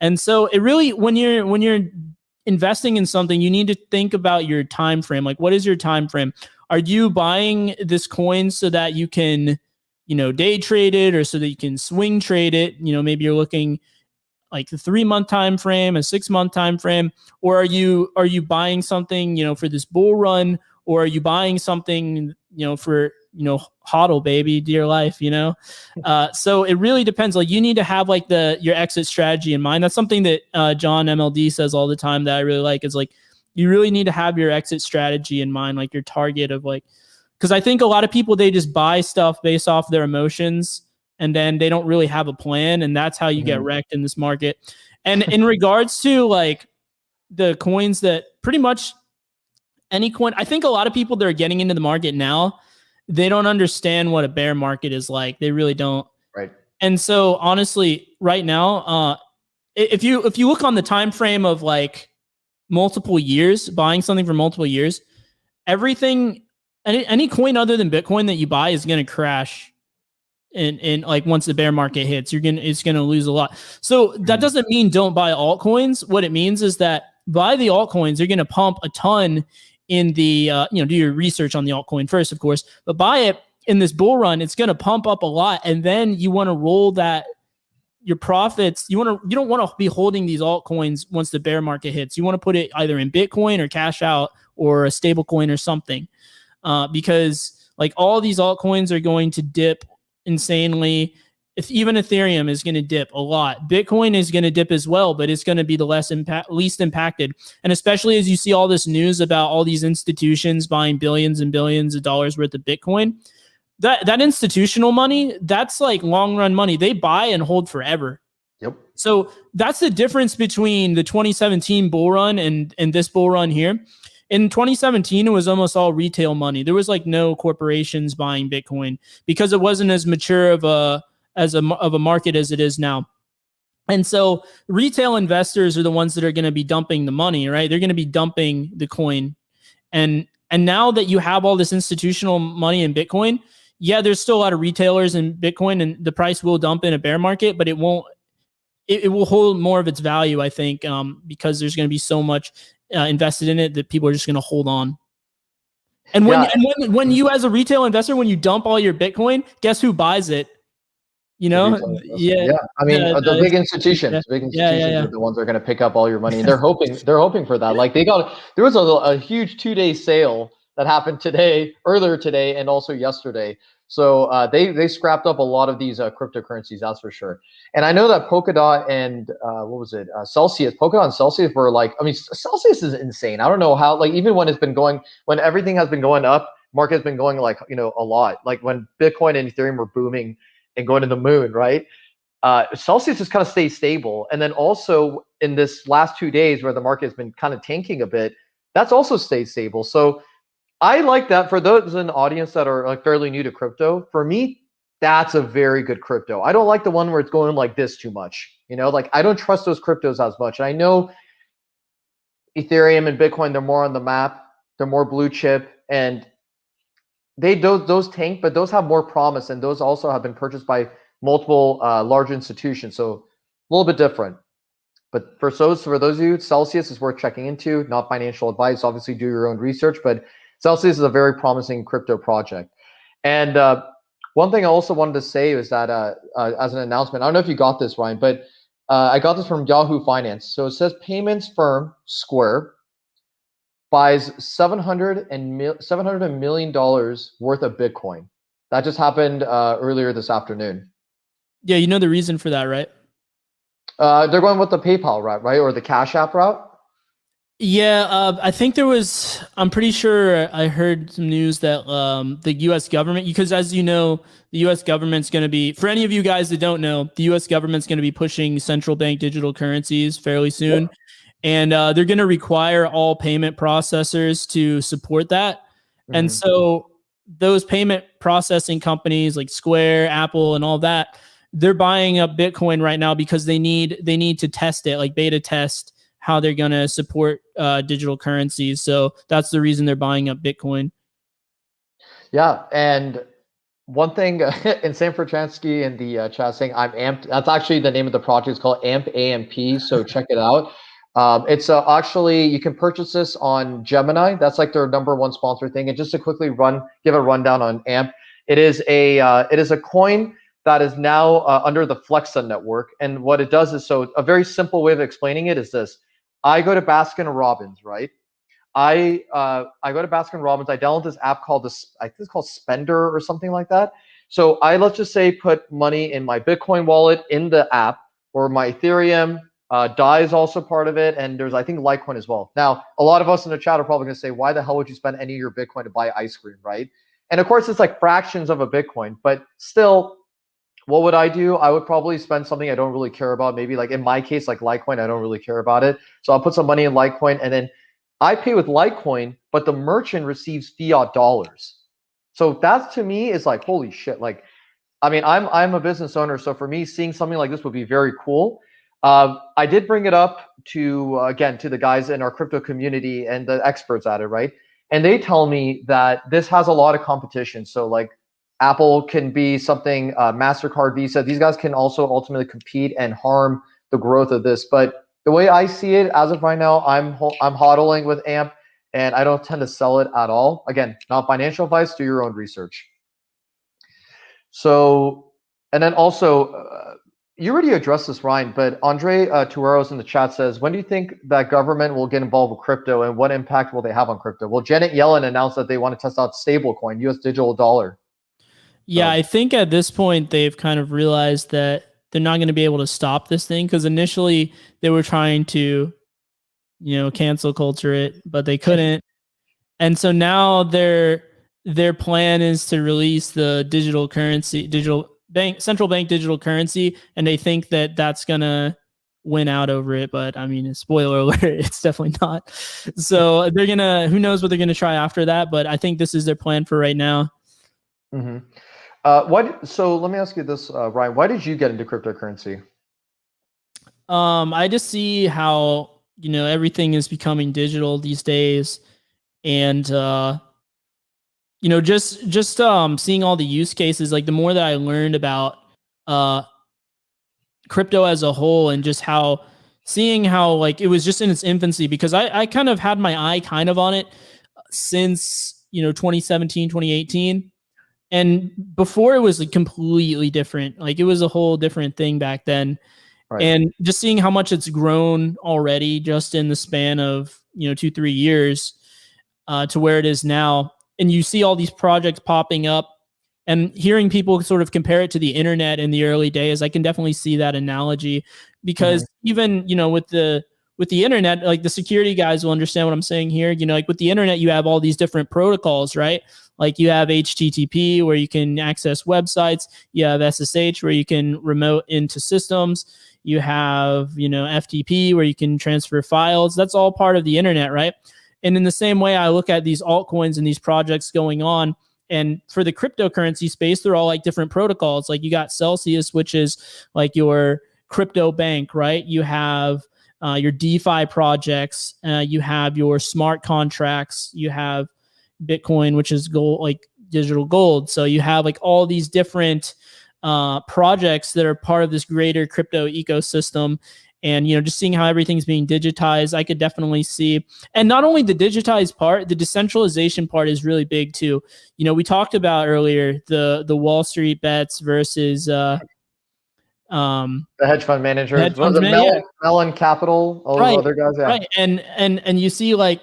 And so it really, when you're investing in something, you need to think about your time frame. Like, what is your time frame? Are you buying this coin so that you can, day trade it, or so that you can swing trade it? Maybe you're looking like the 3-month time frame, a 6-month time frame, or are you buying something, for this bull run, or are you buying something, for hodl, baby, dear life, so it really depends. Like, you need to have like your exit strategy in mind. That's something that John MLD says all the time that I really like, is like, you really need to have your exit strategy in mind, like your target of like, because I think a lot of people, they just buy stuff based off their emotions, and then they don't really have a plan, and that's how you get wrecked in this market. And in regards to like the coins that pretty much any coin, I think a lot of people that are getting into the market now, they don't understand what a bear market is like. They really don't. Right. And so honestly, right now, if you look on the time frame of like multiple years, buying something for multiple years, everything, any coin other than Bitcoin that you buy is going to crash. And like, once the bear market hits, it's gonna lose a lot. So that doesn't mean don't buy altcoins. What it means is that buy the altcoins. You're gonna pump a ton in the do your research on the altcoin first, of course, but buy it in this bull run. It's gonna pump up a lot, and then you want to roll that your profits. You don't want to be holding these altcoins once the bear market hits. You want to put it either in Bitcoin or cash out or a stable coin or something, because like all these altcoins are going to dip insanely. If even Ethereum is going to dip a lot, Bitcoin is going to dip as well, but it's going to be the least impacted. And especially as you see all this news about all these institutions buying billions and billions of dollars worth of Bitcoin, that institutional money, that's like long run money. They buy and hold forever. Yep. So that's the difference between the 2017 bull run and this bull run here. In 2017, it was almost all retail money. There was like no corporations buying Bitcoin because it wasn't as mature of a market as it is now. And so retail investors are the ones that are going to be dumping the money, right? They're going to be dumping the coin. And now that you have all this institutional money in Bitcoin, yeah, there's still a lot of retailers in Bitcoin, and the price will dump in a bear market, but it won't. It will hold more of its value, I think, because there's going to be so much invested in it that people are just going to hold on. And when you, as a retail investor, when you dump all your Bitcoin, guess who buys it? Yeah. I mean, the big institutions, are the ones that are going to pick up all your money, and they're hoping for that. Like there was a huge 2-day sale that happened earlier today, and also yesterday. So they scrapped up a lot of these cryptocurrencies, that's for sure. And I know that Polkadot and Celsius, Polkadot and Celsius were like, I mean, Celsius is insane. I don't know how, like, even when everything has been going up, market has been going like, a lot. Like when Bitcoin and Ethereum were booming and going to the moon, right? Celsius just kind of stays stable. And then also in this last 2 days where the market has been kind of tanking a bit, that's also stayed stable. So I like that. For those in the audience that are like fairly new to crypto, for me, that's a very good crypto. I don't like the one where it's going like this too much. Like I don't trust those cryptos as much. And I know Ethereum and Bitcoin, they're more on the map, they're more blue chip, and those tank, but those have more promise, and those also have been purchased by multiple large institutions. So a little bit different. But for those of you, Celsius is worth checking into. Not financial advice. Obviously, do your own research, but Celsius is a very promising crypto project. And one thing I also wanted to say is that as an announcement, I don't know if you got this, Ryan, but I got this from Yahoo Finance. So it says payments firm Square buys $700 million worth of Bitcoin. That just happened earlier this afternoon. Yeah, you know the reason for that, right? They're going with the PayPal route, right? Or the Cash App route? Yeah, I think I'm pretty sure I heard some news that the U.S. government, because as you know, the U.S. government's going to be, for any of you guys that don't know, the U.S. government's going to be pushing central bank digital currencies fairly soon. Yep. And they're going to require all payment processors to support that. Mm-hmm. And so those payment processing companies like Square, Apple, and all that, they're buying up Bitcoin right now because they need to test it, like beta test how they're going to support digital currencies. So that's the reason they're buying up Bitcoin. Yeah. And one thing, and Sam Frachansky in the chat saying, I'm amped. That's actually the name of the project. It's called AMP. So check it out. It's actually, you can purchase this on Gemini. That's like their number one sponsor thing. And just to quickly give a rundown on AMP, it is a coin that is now under the Flexa network. And what it does is, so a very simple way of explaining it is this: I go to Baskin Robbins, right? I go to Baskin Robbins. I download this app called I think it's called Spender or something like that. So I, let's just say, put money in my Bitcoin wallet in the app, or my Ethereum. DAI is also part of it, and there's, I think, Litecoin as well. Now, a lot of us in the chat are probably going to say, why the hell would you spend any of your Bitcoin to buy ice cream, right? And of course, it's like fractions of a Bitcoin, but still, what would I do? I would probably spend something I don't really care about. Maybe like in my case, like Litecoin, I don't really care about it. So I'll put some money in Litecoin, and then I pay with Litecoin, but the merchant receives fiat dollars. So that to me is like, holy shit. Like, I mean, I'm a business owner, so for me, seeing something like this would be very cool. I did bring it up to, again, to the guys in our crypto community and the experts at it, right? And they tell me that this has a lot of competition. So like Apple can be something, MasterCard, Visa, these guys can also ultimately compete and harm the growth of this. But the way I see it as of right now, I'm hodling with AMP, and I don't tend to sell it at all. Again, not financial advice, do your own research. So, and then also, you already addressed this, Ryan, but Andre Tueros in the chat says, when do you think that government will get involved with crypto, and what impact will they have on crypto? Well, Janet Yellen announced that they want to test out stablecoin, US digital dollar. Yeah, So, I think at this point they've kind of realized that they're not going to be able to stop this thing, because initially they were trying to, cancel culture it, but they couldn't. And so now their plan is to release the central bank digital currency, and they think that that's gonna win out over it. But I mean, spoiler alert, it's definitely not. So who knows what they're gonna try after that? But I think this is their plan for right now. mm-hmm. So let me ask you this, Ryan, why did you get into cryptocurrency? I just see how everything is becoming digital these days, and just seeing all the use cases. Like, the more that I learned about crypto as a whole, and just seeing how like it was just in its infancy, because I kind of had my eye kind of on it since 2017, 2018. And before, it was like completely different. Like, it was a whole different thing back then. Right. And just seeing how much it's grown already just in the span of 2-3 years to where it is now. And you see all these projects popping up, and hearing people sort of compare it to the internet in the early days, I can definitely see that analogy, because even with the internet, like, the security guys will understand what I'm saying here. Like, with the internet, you have all these different protocols, right? Like, you have HTTP, where you can access websites. You have SSH, where you can remote into systems. You have FTP, where you can transfer files. That's all part of the internet, right? And in the same way, I look at these altcoins and these projects going on. And for the cryptocurrency space, they're all like different protocols. Like, you got Celsius, which is like your crypto bank, right? You have your DeFi projects. You have your smart contracts. You have Bitcoin, which is gold, like digital gold. So you have like all these different projects that are part of this greater crypto ecosystem. And just seeing how everything's being digitized, I could definitely see. And not only the digitized part, the decentralization part is really big too. We talked about earlier the Wall Street bets versus The hedge fund managers, was it yeah. Mellon Capital, all those other guys? Yeah. Right. And you see, like,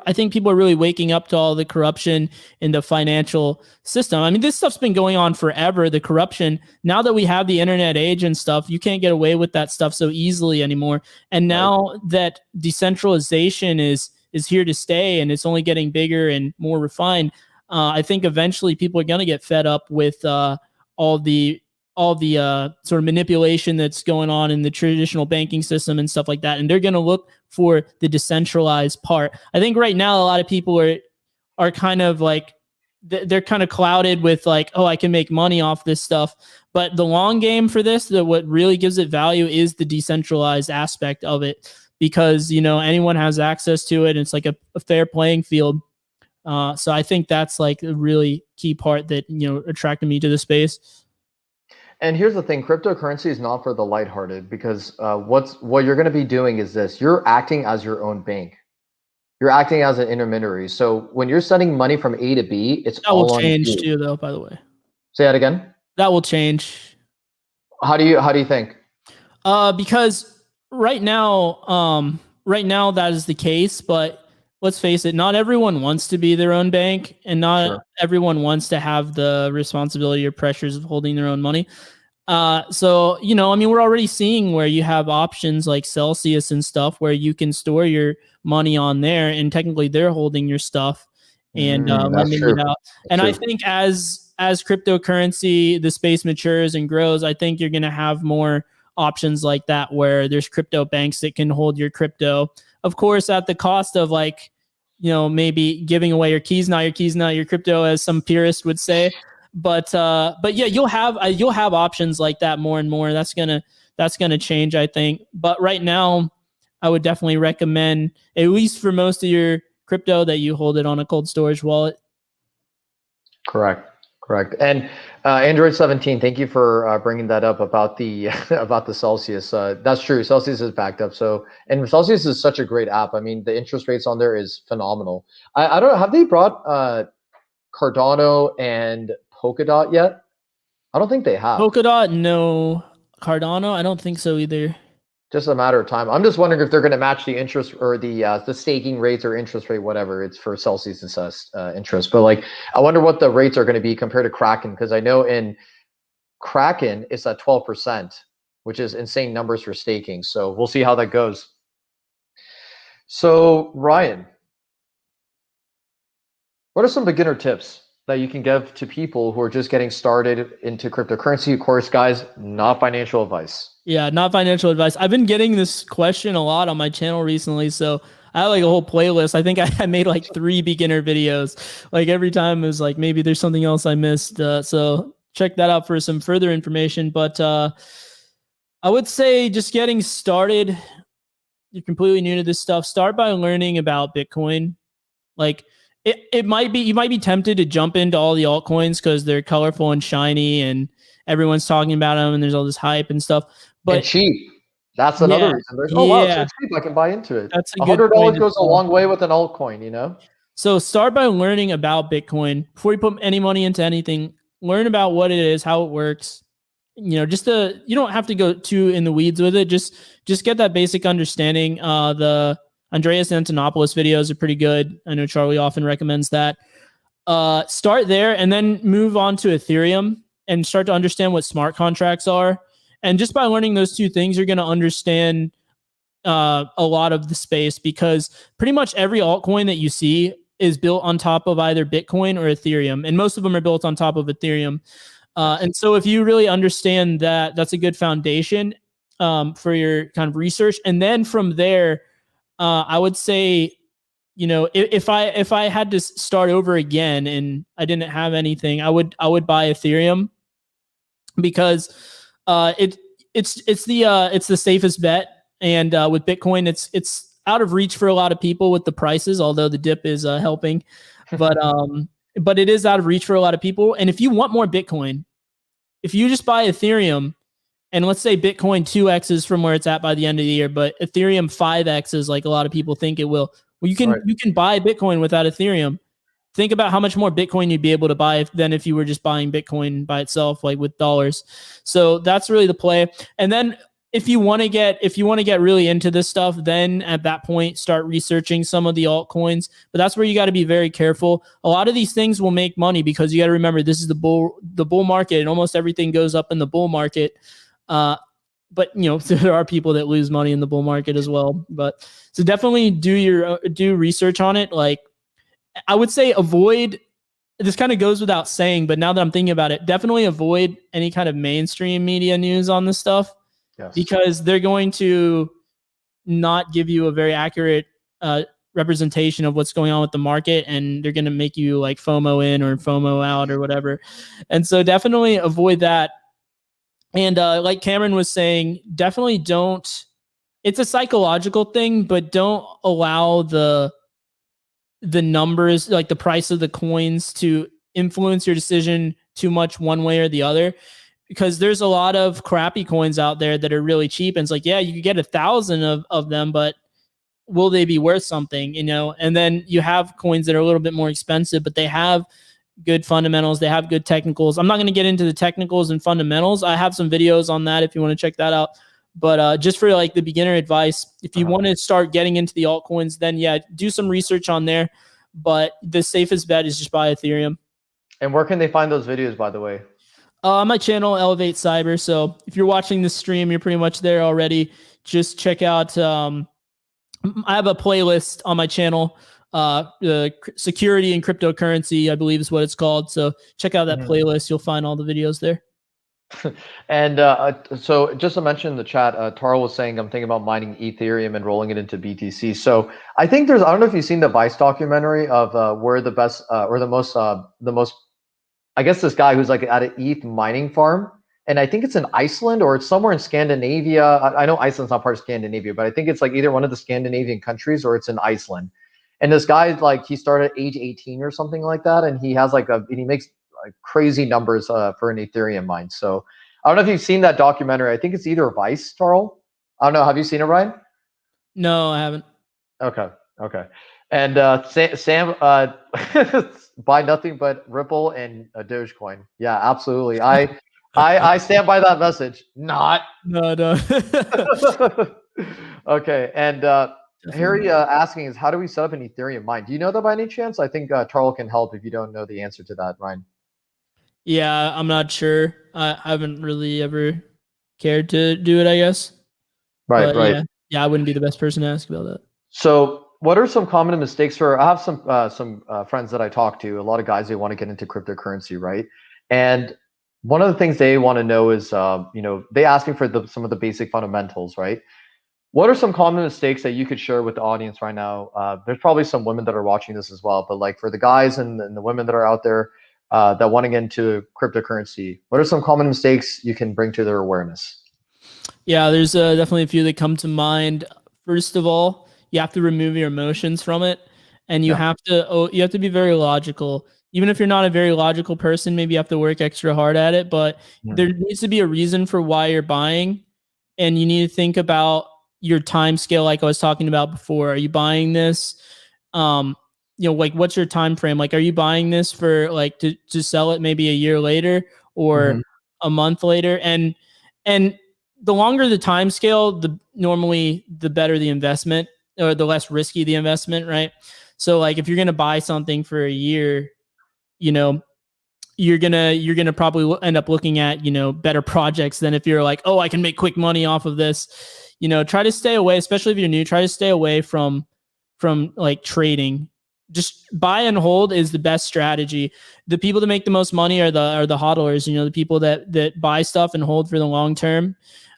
I think people are really waking up to all the corruption in the financial system. I mean, this stuff's been going on forever, the corruption. Now that we have the internet age and stuff, you can't get away with that stuff so easily anymore. And now that decentralization is here to stay, and it's only getting bigger and more refined, I think eventually people are going to get fed up with all the sort of manipulation that's going on in the traditional banking system and stuff like that. And they're going to look for the decentralized part. I think right now, a lot of people are kind of like, they're kind of clouded with like, oh, I can make money off this stuff. But the long game for this, what really gives it value is the decentralized aspect of it, because, anyone has access to it. And it's like a fair playing field. So I think that's like a really key part that, attracted me to the space. And here's the thing: cryptocurrency is not for the lighthearted because what you're going to be doing is this: you're acting as your own bank. You're acting as an intermediary. So when you're sending money from A to B, it's That will all on change you. too, though. By the way, Say that again. that will change. How do you think? Because right now that is the case, but let's face it, not everyone wants to be their own bank, and not Sure. everyone wants to have the responsibility or pressures of holding their own money. So I mean, we're already seeing where you have options like Celsius and stuff where you can store your money on there, and technically they're holding your stuff and That's lending it true. out. That's And I true. think as cryptocurrency, the space matures and grows, I think you're going to have more options like that where there's crypto banks that can hold your crypto, of course, at the cost of like, maybe giving away your keys, not your crypto, as some purists would say. But yeah, you'll have options like that more and more. That's gonna change, I think. But right now, I would definitely recommend, at least for most of your crypto, that you hold it on a cold storage wallet. Correct. Correct. And Android 17, thank you for bringing that up about the about the Celsius. That's true. Celsius is backed up. So, and Celsius is such a great app. I mean, the interest rates on there is phenomenal. I don't know. Have they brought Cardano and Polkadot yet? I don't think they have. Polkadot, no. Cardano, I don't think so either. Just a matter of time. I'm just wondering if they're going to match the interest or the staking rates or interest rate, whatever it's for Celsius interest. But like, I wonder what the rates are going to be compared to Kraken, because I know in Kraken it's at 12%, which is insane numbers for staking. So we'll see how that goes. So Ryan, what are some beginner tips that you can give to people who are just getting started into cryptocurrency? Of course, guys, not financial advice. Yeah, not financial advice. I've been getting this question a lot on my channel recently, so I have like a whole playlist. I think I made like 3 beginner videos. Like every time is like maybe there's something else I missed. So check that out for some further information. But I would say just getting started. You're completely new to this stuff. Start by learning about Bitcoin. Like it might be, you might be tempted to jump into all the altcoins because they're colorful and shiny and everyone's talking about them and there's all this hype and stuff. And But cheap. That's another yeah, reason. There's, oh wow, it's so yeah, cheap. I can buy into it. that's a good $100 point as goes a well. long way with an altcoin, you know? So start by learning about Bitcoin before you put any money into anything. Learn about what it is, how it works. You don't have to go too in the weeds with it. Just get that basic understanding. The Andreas Antonopoulos videos are pretty good. I know Charlie often recommends that. Start there and then move on to Ethereum and start to understand what smart contracts are. And just by learning those 2 things, you're going to understand a lot of the space, because pretty much every altcoin that you see is built on top of either Bitcoin or Ethereum, and most of them are built on top of Ethereum. And so if you really understand that, that's a good foundation for your kind of research. And then from there, I would say, if I had to start over again and I didn't have anything, I would buy Ethereum, because it's the safest bet. And with Bitcoin, it's out of reach for a lot of people with the prices, although the dip is helping. But it is out of reach for a lot of people. And if you want more Bitcoin, if you just buy Ethereum, and let's say Bitcoin 2x's from where it's at by the end of the year, but Ethereum 5x's like a lot of people think it will. Well, you can buy Bitcoin without Ethereum. Think about how much more Bitcoin you'd be able to buy than if you were just buying Bitcoin by itself, like with dollars. So that's really the play. And then if you want to get really into this stuff, then at that point start researching some of the altcoins. But that's where you got to be very careful. A lot of these things will make money, because you got to remember this is the bull market, and almost everything goes up in the bull market. But there are people that lose money in the bull market as well. But so definitely do research on it. Like I would say avoid. This kind of goes without saying, but now that I'm thinking about it, definitely avoid any kind of mainstream media news on this stuff. Yes. Because they're going to not give you a very accurate representation of what's going on with the market, and they're going to make you like FOMO in or FOMO out or whatever. And so definitely avoid that. And like Cameron was saying, definitely don't. It's a psychological thing, but don't allow the numbers, like the price of the coins, to influence your decision too much one way or the other. because there's a lot of crappy coins out there that are really cheap. And it's like, yeah, you could get 1,000 of them, but will they be worth something, And then you have coins that are a little bit more expensive, but they have good fundamentals. They have good technicals. I'm not going to get into the technicals and fundamentals. I have some videos on that if you want to check that out. But just for like the beginner advice, if you want to start getting into the altcoins, then yeah, do some research on there. But the safest bet is just buy Ethereum. And where can they find those videos, by the way? My channel, Elevate Cyber. So if you're watching this stream, you're pretty much there already. Just check out. I have a playlist on my channel. Security and cryptocurrency, I believe is what it's called. So check out that playlist. You'll find all the videos there. And so just to mention in the chat, Taro was saying, I'm thinking about mining Ethereum and rolling it into BTC. So I think I don't know if you've seen the Vice documentary of where the best or the most, I guess this guy who's like at an ETH mining farm. And I think it's in Iceland or it's somewhere in Scandinavia. I know Iceland's not part of Scandinavia, but I think it's like either one of the Scandinavian countries or it's in Iceland. And this guy, like, he started at age 18 or something like that. And he has and he makes like crazy numbers for an Ethereum mine. So I don't know if you've seen that documentary. I think it's either Vice, Tarl. I don't know. Have you seen it, Ryan? No, I haven't. Okay. And Sam, buy nothing but Ripple and a Dogecoin. Yeah, absolutely. I stand by that message. Not. No. Okay. And Harry asking is, how do we set up an Ethereum mine? Do you know that by any chance? I think Tarl can help if you don't know the answer to that, Ryan. Yeah, I'm not sure. I haven't really ever cared to do it, I guess. Right. Yeah, I wouldn't be the best person to ask about that. So what are some common mistakes I have some friends that I talk to, a lot of guys, they want to get into cryptocurrency, right? And one of the things they want to know is, they ask me for some of the basic fundamentals, right? What are some common mistakes that you could share with the audience right now? There's probably some women that are watching this as well, but like for the guys and the women that are out there that want to get into cryptocurrency, what are some common mistakes you can bring to their awareness? Yeah, there's definitely a few that come to mind. First of all, you have to remove your emotions from it, and you have to be very logical. Even if you're not a very logical person, maybe you have to work extra hard at it, but there needs to be a reason for why you're buying, and you need to think about your time scale, like I was talking about before. Are you buying this? Like what's your time frame? Like, are you buying this for like to sell it maybe a year later or a month later? And the longer the time scale, normally the better the investment or the less risky the investment, right? So like if you're gonna buy something for a year, you're gonna probably end up looking at better projects than if you're like, oh, I can make quick money off of this. Try to stay away, especially if you're new. Try to stay away from like trading. Just buy and hold is the best strategy. The people that make the most money are the hodlers. The people that buy stuff and hold for the long term,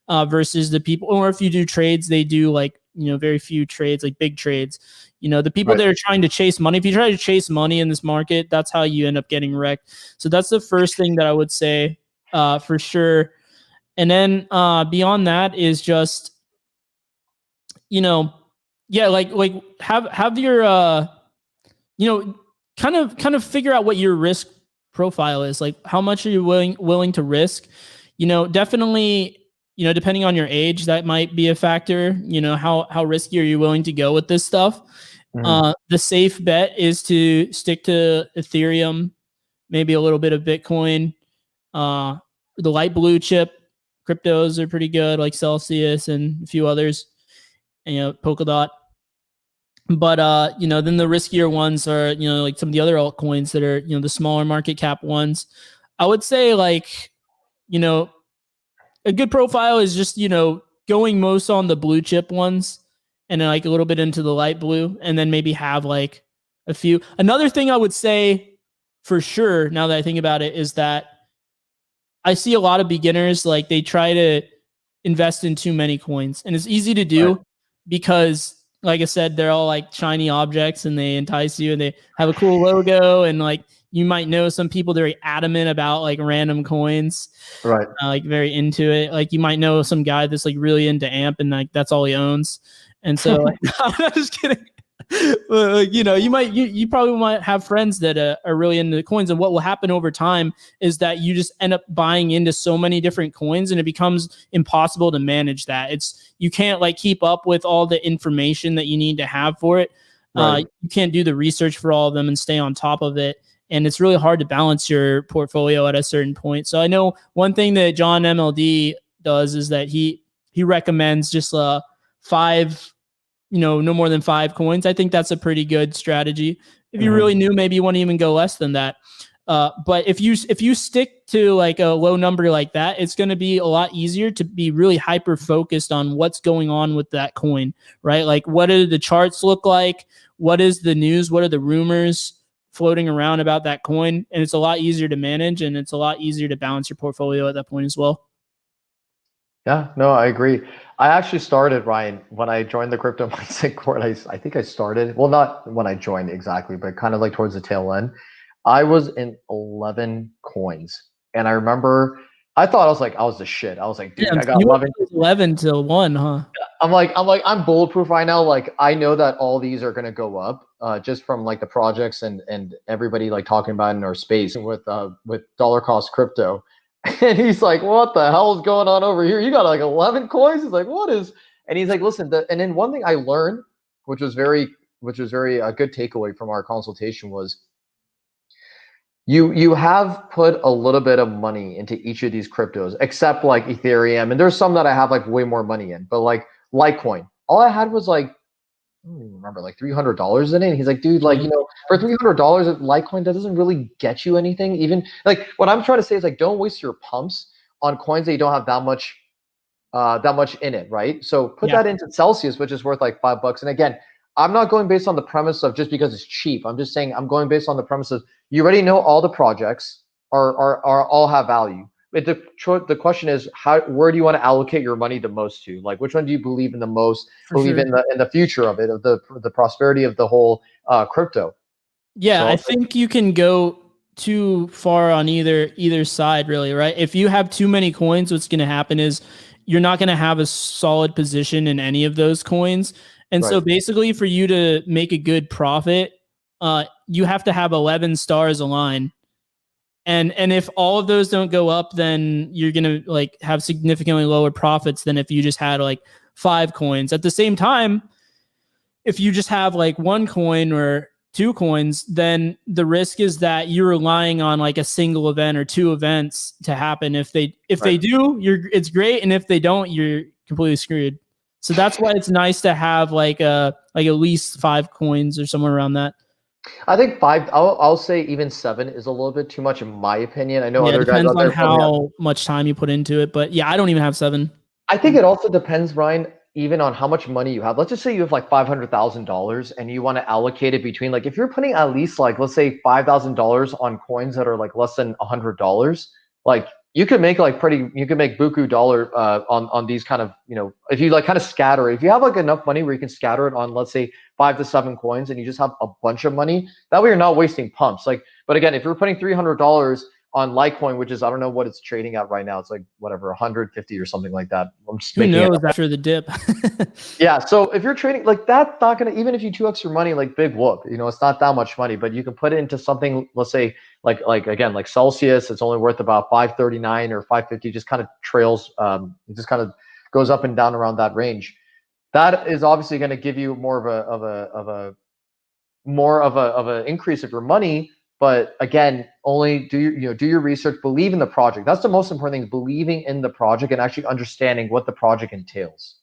versus the people. Or if you do trades, they do like very few trades, like big trades. The people that are trying to chase money. If you try to chase money in this market, that's how you end up getting wrecked. So that's the first thing that I would say for sure. And then beyond that is just like have your kind of figure out what your risk profile is. Like, how much are you willing to risk? Definitely, depending on your age, that might be a factor. How risky are you willing to go with this stuff? The safe bet is to stick to Ethereum, maybe a little bit of Bitcoin. The light blue chip cryptos are pretty good, like Celsius and a few others, and Polkadot. But then the riskier ones are like some of the other altcoins that are the smaller market cap ones. I would say like a good profile is just going most on the blue chip ones and then like a little bit into the light blue, and then maybe have like a few. Another thing I would say for sure, now that I think about it, is that I see a lot of beginners, like they try to invest in too many coins, and it's easy to do because, like I said, they're all like shiny objects and they entice you and they have a cool logo, and like you might know some people very adamant about like random coins, right? Like very into it. Like you might know some guy that's like really into AMP and like that's all he owns. And so like, I'm just kidding. You probably might have friends that are really into the coins, and what will happen over time is that you just end up buying into so many different coins, and it becomes impossible to manage that. You can't like keep up with all the information that you need to have for it. Right. You can't do the research for all of them and stay on top of it. And it's really hard to balance your portfolio at a certain point. So I know one thing that John MLD does is that he recommends just 5, no more than 5 coins. I think that's a pretty good strategy. If you really knew, maybe you want to even go less than that. But if you stick to like a low number like that, it's going to be a lot easier to be really hyper focused on what's going on with that coin, right? Like, what do the charts look like? What is the news? What are the rumors floating around about that coin? And it's a lot easier to manage, and it's a lot easier to balance your portfolio at that point as well. Yeah, no, I agree. I actually started, Ryan, when I joined the crypto mindset court. I think I started, well, not when I joined exactly, but kind of like towards the tail end. I was in 11 coins. And I remember I thought I was the shit. I was like, dude, Yeah, I got you went 11. 11 to 1, huh? I'm bulletproof right now. Like, I know that all these are gonna go up, just from like the projects and everybody like talking about in our space with dollar cost crypto. And he's like, what the hell is going on over here? You got like 11 coins? He's like, what is? And he's like, listen, and then one thing I learned, which was very a good takeaway from our consultation, was you have put a little bit of money into each of these cryptos, except like Ethereum, and there's some that I have like way more money in, but like Litecoin, all I had was like, I don't even remember, like $300 in it. And he's like, dude, like, for $300 at Litecoin, that doesn't really get you anything. Even like what I'm trying to say is like, don't waste your pumps on coins that you don't have that much in it, right? So put that into Celsius, which is worth like $5. And again, I'm not going based on the premise of just because it's cheap. I'm just saying I'm going based on the premise of you already know all the projects are all have value. But the question is, where do you want to allocate your money the most to? Like, which one do you believe in the most? Believe in the future of it, of the prosperity of the whole crypto. Yeah, So I think you can go too far on either side, really, right? If you have too many coins, what's going to happen is you're not going to have a solid position in any of those coins. And so right, basically for you to make a good profit, you have to have 11 stars align. And if all of those don't go up, then you're going to like have significantly lower profits than if you just had like 5 coins. At the same time, if you just have like 1 coin or 2 coins, then the risk is that you're relying on like a single event or 2 events to happen. If they do, it's great, and if they don't, you're completely screwed. So that's why it's nice to have like at least 5 coins or somewhere around that. I think 5. I'll say even 7 is a little bit too much in my opinion. I know Yeah, it other guys depends out on there probably have. how much time you put into it, but yeah, I don't even have 7. I think it also depends, Ryan, even on how much money you have. Let's just say you have like $500,000 and you want to allocate it between, like, if you're putting at least like, let's say $5,000 on coins that are like less than $100, like you could make buku dollar on these kind of, if you like kind of scatter it. If you have like enough money where you can scatter it on, let's say 5 to 7 coins, and you just have a bunch of money, that way you're not wasting pumps. Like, but again, if you're putting $300 on Litecoin, which is, I don't know what it's trading at right now. It's like whatever, 150 or something like that. I'm just Who making it knows up. after the dip? Yeah. So if you're trading like that, not gonna, even if you 2x your money, like big whoop, it's not that much money, but you can put it into something, let's say like again, like Celsius, it's only worth about 539 or 550, just kind of trails, it just kind of goes up and down around that range. That is obviously going to give you more of a increase of your money. But again, only do your research, believe in the project. That's the most important thing, believing in the project and actually understanding what the project entails.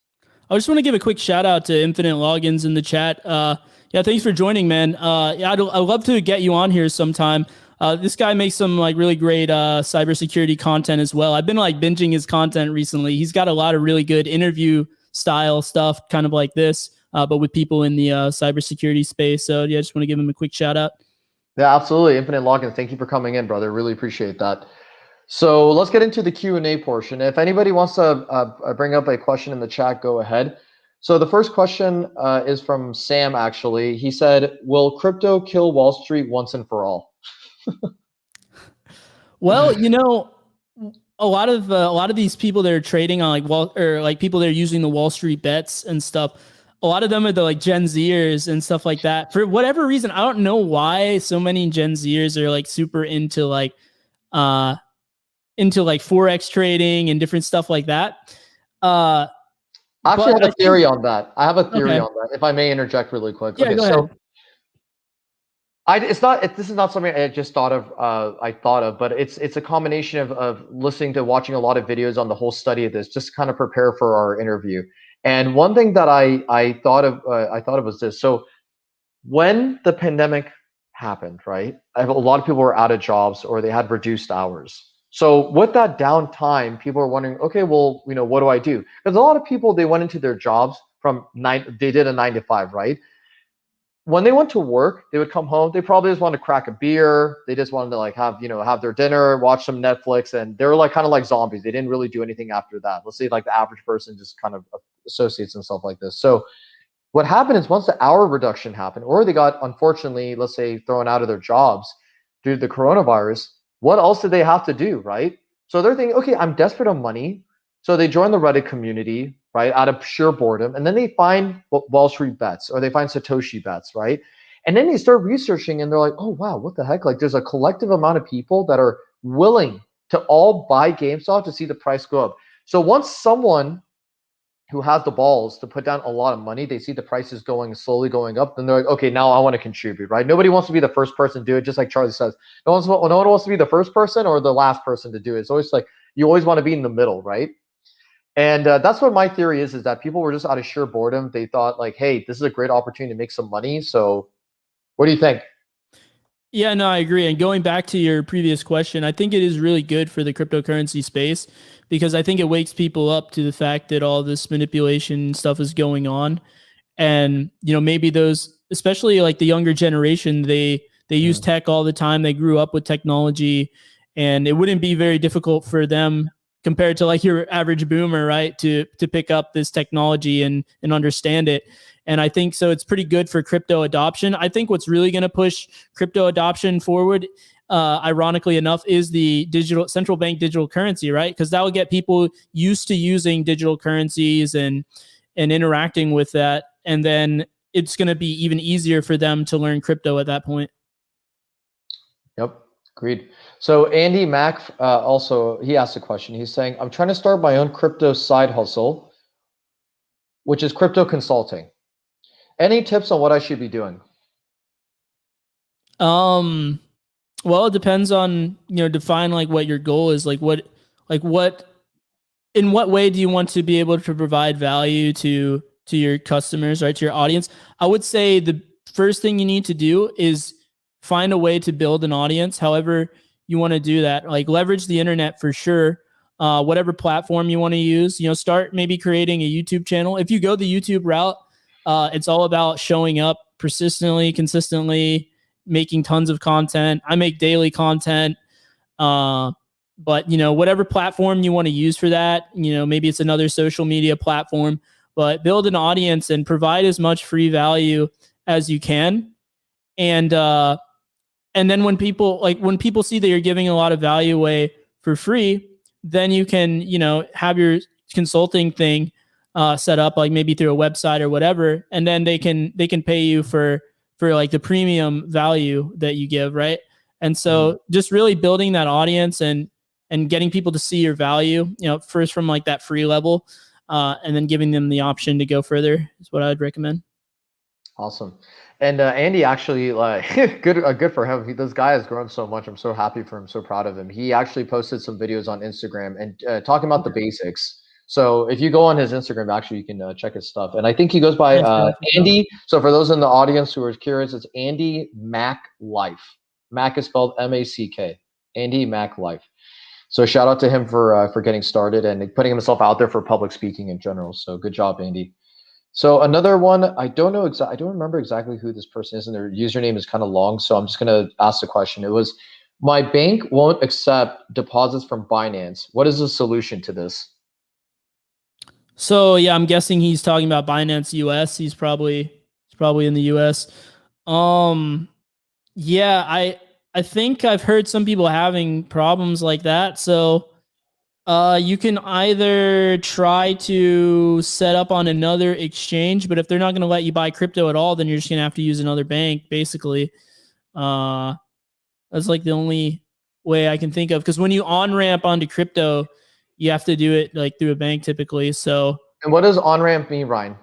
I just want to give a quick shout out to Infinite Logins in the chat. Yeah, thanks for joining, man. Yeah, I'd love to get you on here sometime. This guy makes some like really great cybersecurity content as well. I've been like binging his content recently. He's got a lot of really good interview style stuff, kind of like this, but with people in the cybersecurity space. So yeah, I just want to give him a quick shout out. Yeah, absolutely. Infinite Login, thank you for coming in, brother. Really appreciate that. So let's get into the Q&A portion. If anybody wants to bring up a question in the chat, go ahead. So the first question is from Sam, actually. He said, will crypto kill Wall Street once and for all? Well, a lot of these people that are trading on like people that are using the Wall Street bets and stuff, a lot of them are the like Gen Zers and stuff like that. For whatever reason, I don't know why so many Gen Zers are like super into like Forex trading and different stuff like that. I actually have a theory on that. I have a theory on that, if I may interject really quick. Yeah, okay, go so ahead. this is not something I just thought of, but it's a combination of listening to watching a lot of videos on the whole study of this, just to kind of prepare for our interview. And one thing that I thought of was this. So when the pandemic happened, right? A lot of people were out of jobs or they had reduced hours. So with that downtime, people are wondering, okay, well, what do I do? Because a lot of people, they went into their jobs from they did a 9 to 5, right? When they went to work, they would come home. They probably just wanted to crack a beer. They just wanted to like have their dinner, watch some Netflix, and they were like kind of like zombies. They didn't really do anything after that. Let's say like the average person just kind of associates themselves like this. So what happened is once the hour reduction happened, or they got, unfortunately, let's say, thrown out of their jobs due to the coronavirus, what else did they have to do, right? So they're thinking, okay, I'm desperate on money. So they join the Reddit community, right, out of sheer boredom. And then they find Wall Street bets or they find Satoshi bets, right? And then they start researching and they're like, oh, wow, what the heck? Like there's a collective amount of people that are willing to all buy GameStop to see the price go up. So once someone who has the balls to put down a lot of money, they see the prices slowly going up, then they're like, okay, now I want to contribute, right? Nobody wants to be the first person to do it, just like Charlie says. No one wants to be the first person or the last person to do it. It's always like you always want to be in the middle, right? And that's what my theory is that people were just out of sheer boredom. They thought like, hey, this is a great opportunity to make some money. So what do you think? Yeah, no, I agree. And going back to your previous question, I think it is really good for the cryptocurrency space because I think it wakes people up to the fact that all this manipulation stuff is going on. And, maybe those, especially like the younger generation, they use tech all the time. They grew up with technology and it wouldn't be very difficult for them compared to like your average boomer, right? To pick up this technology and understand it. And I think so it's pretty good for crypto adoption. I think what's really going to push crypto adoption forward, ironically enough, is the digital central bank digital currency, right? Because that will get people used to using digital currencies and interacting with that. And then it's going to be even easier for them to learn crypto at that point. Yep, agreed. So Andy Mack also, he asked a question. He's saying, I'm trying to start my own crypto side hustle, which is crypto consulting. Any tips on what I should be doing? Well, it depends on, define like what your goal is, in what way do you want to be able to provide value to your customers, right? To your audience. I would say the first thing you need to do is find a way to build an audience. However you want to do that, like leverage the internet for sure. Whatever platform you want to use, start maybe creating a YouTube channel. If you go the YouTube route, it's all about showing up persistently, consistently, making tons of content. I make daily content. But whatever platform you want to use for that, maybe it's another social media platform, but build an audience and provide as much free value as you can. And then when people see that you're giving a lot of value away for free, then you can, have your consulting thing set up, like maybe through a website or whatever, and then they can pay you for like the premium value that you give, right? And so just really building that audience and getting people to see your value, first from like that free level, and then giving them the option to go further is what I'd recommend. Awesome. And Andy actually, like, good for him. This guy has grown so much. I'm so happy for him. So proud of him. He actually posted some videos on Instagram and talking about the basics. So if you go on his Instagram, actually, you can check his stuff. And I think he goes by Andy. So for those in the audience who are curious, it's Andy Mack Life. Mack is spelled M-A-C-K. Andy Mack Life. So shout out to him for getting started and putting himself out there for public speaking in general. So good job, Andy. So another one, I don't remember exactly who this person is, and their username is kind of long. So I'm just gonna ask the question. It was, my bank won't accept deposits from Binance. What is the solution to this? So yeah, I'm guessing he's talking about Binance US. He's probably in the US. Yeah, I think I've heard some people having problems like that. So You can either try to set up on another exchange, but if they're not going to let you buy crypto at all, then you're just going to have to use another bank, basically. Uh, that's like the only way I can think of. Because when you on ramp onto crypto, you have to do it like through a bank typically. So, And what does on ramp mean, Ryan?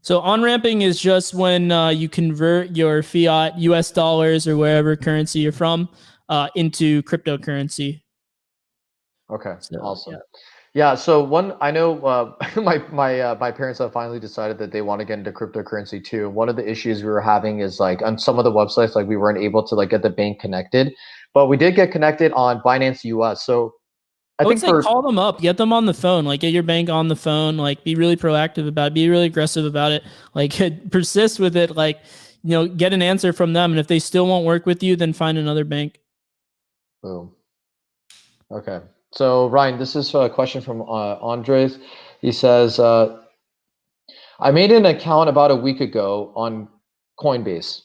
so on ramping is just when you convert your fiat US dollars or wherever currency you're from into cryptocurrency. Okay, So, awesome. yeah. Yeah, so one I know my parents have finally decided that they want to get into cryptocurrency too. One of the issues we were having is like on some of the websites, like we weren't able to like get the bank connected, but we did get connected on Binance US. So I I would think say for call them up, get them on the phone, like get your bank on the phone, like be really proactive about it, be really aggressive about it, like persist with it, like, get an answer from them. And if they still won't work with you, then find another bank. boom. Okay. So Ryan, this is a question from Andres. He says, I made an account about a week ago on Coinbase.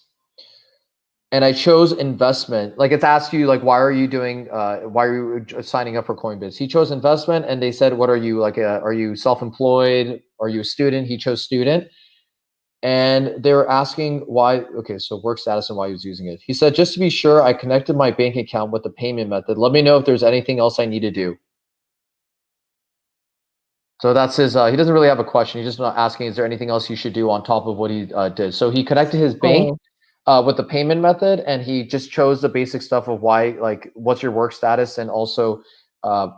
And I chose investment. Like it's asked you, like, why are you doing? Why are you signing up for Coinbase? He chose investment, and they said, "What are you like? Are you self-employed? Are you a student?" He chose student, and they were asking why. Okay, so work status and why he was using it. He said, "Just to be sure, I connected my bank account with the payment method. Let me know if there's anything else I need to do." So that's his. He doesn't really have a question. He's just not asking, "Is there anything else you should do on top of what he did?" So he connected his bank Oh, with the payment method, and he just chose the basic stuff of why, like, what's your work status, and also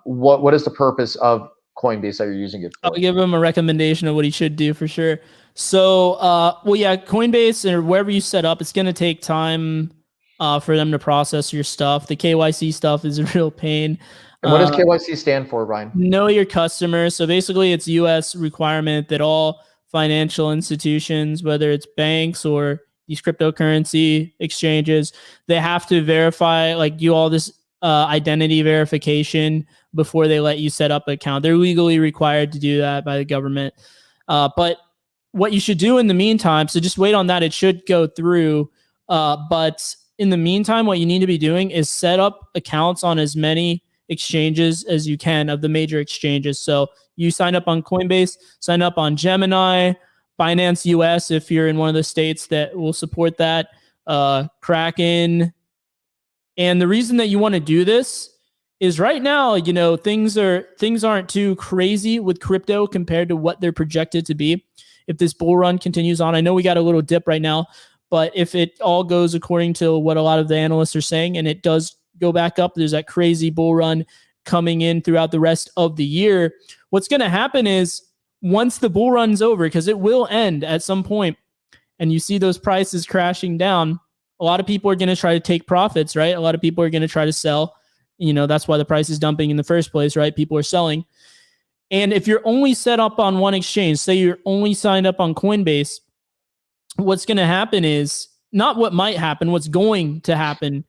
what is the purpose of Coinbase that you're using it I'll for. give him a recommendation of what he should do for sure. So, well, yeah, Coinbase or wherever you set up, it's going to take time for them to process your stuff. The KYC stuff is a real pain. And what does KYC stand for, Ryan? Know your customer. So basically, it's U.S. requirement that all financial institutions, whether it's banks or these cryptocurrency exchanges, they have to verify, like, do all this identity verification before they let you set up an account. They're legally required to do that by the government. But what you should do in the meantime, so just wait on that. It should go through. But in the meantime, what you need to be doing is set up accounts on as many exchanges as you can of the major exchanges. So you sign up on Coinbase, sign up on Gemini, Binance US if you're in one of the states that will support that, Kraken. And the reason that you want to do this is right now, things aren't too crazy with crypto compared to what they're projected to be. If this bull run continues on, I know we got a little dip right now, but if it all goes according to what a lot of the analysts are saying and it does go back up, there's that crazy bull run coming in throughout the rest of the year. What's going to happen is once the bull run's over, because it will end at some point, and you see those prices crashing down, a lot of people are going to try to take profits, right? A lot of people are going to try to sell. That's why the price is dumping in the first place, right? People are selling. And if you're only set up on one exchange, say you're only signed up on Coinbase, what's going to happen is not what might happen, what's going to happen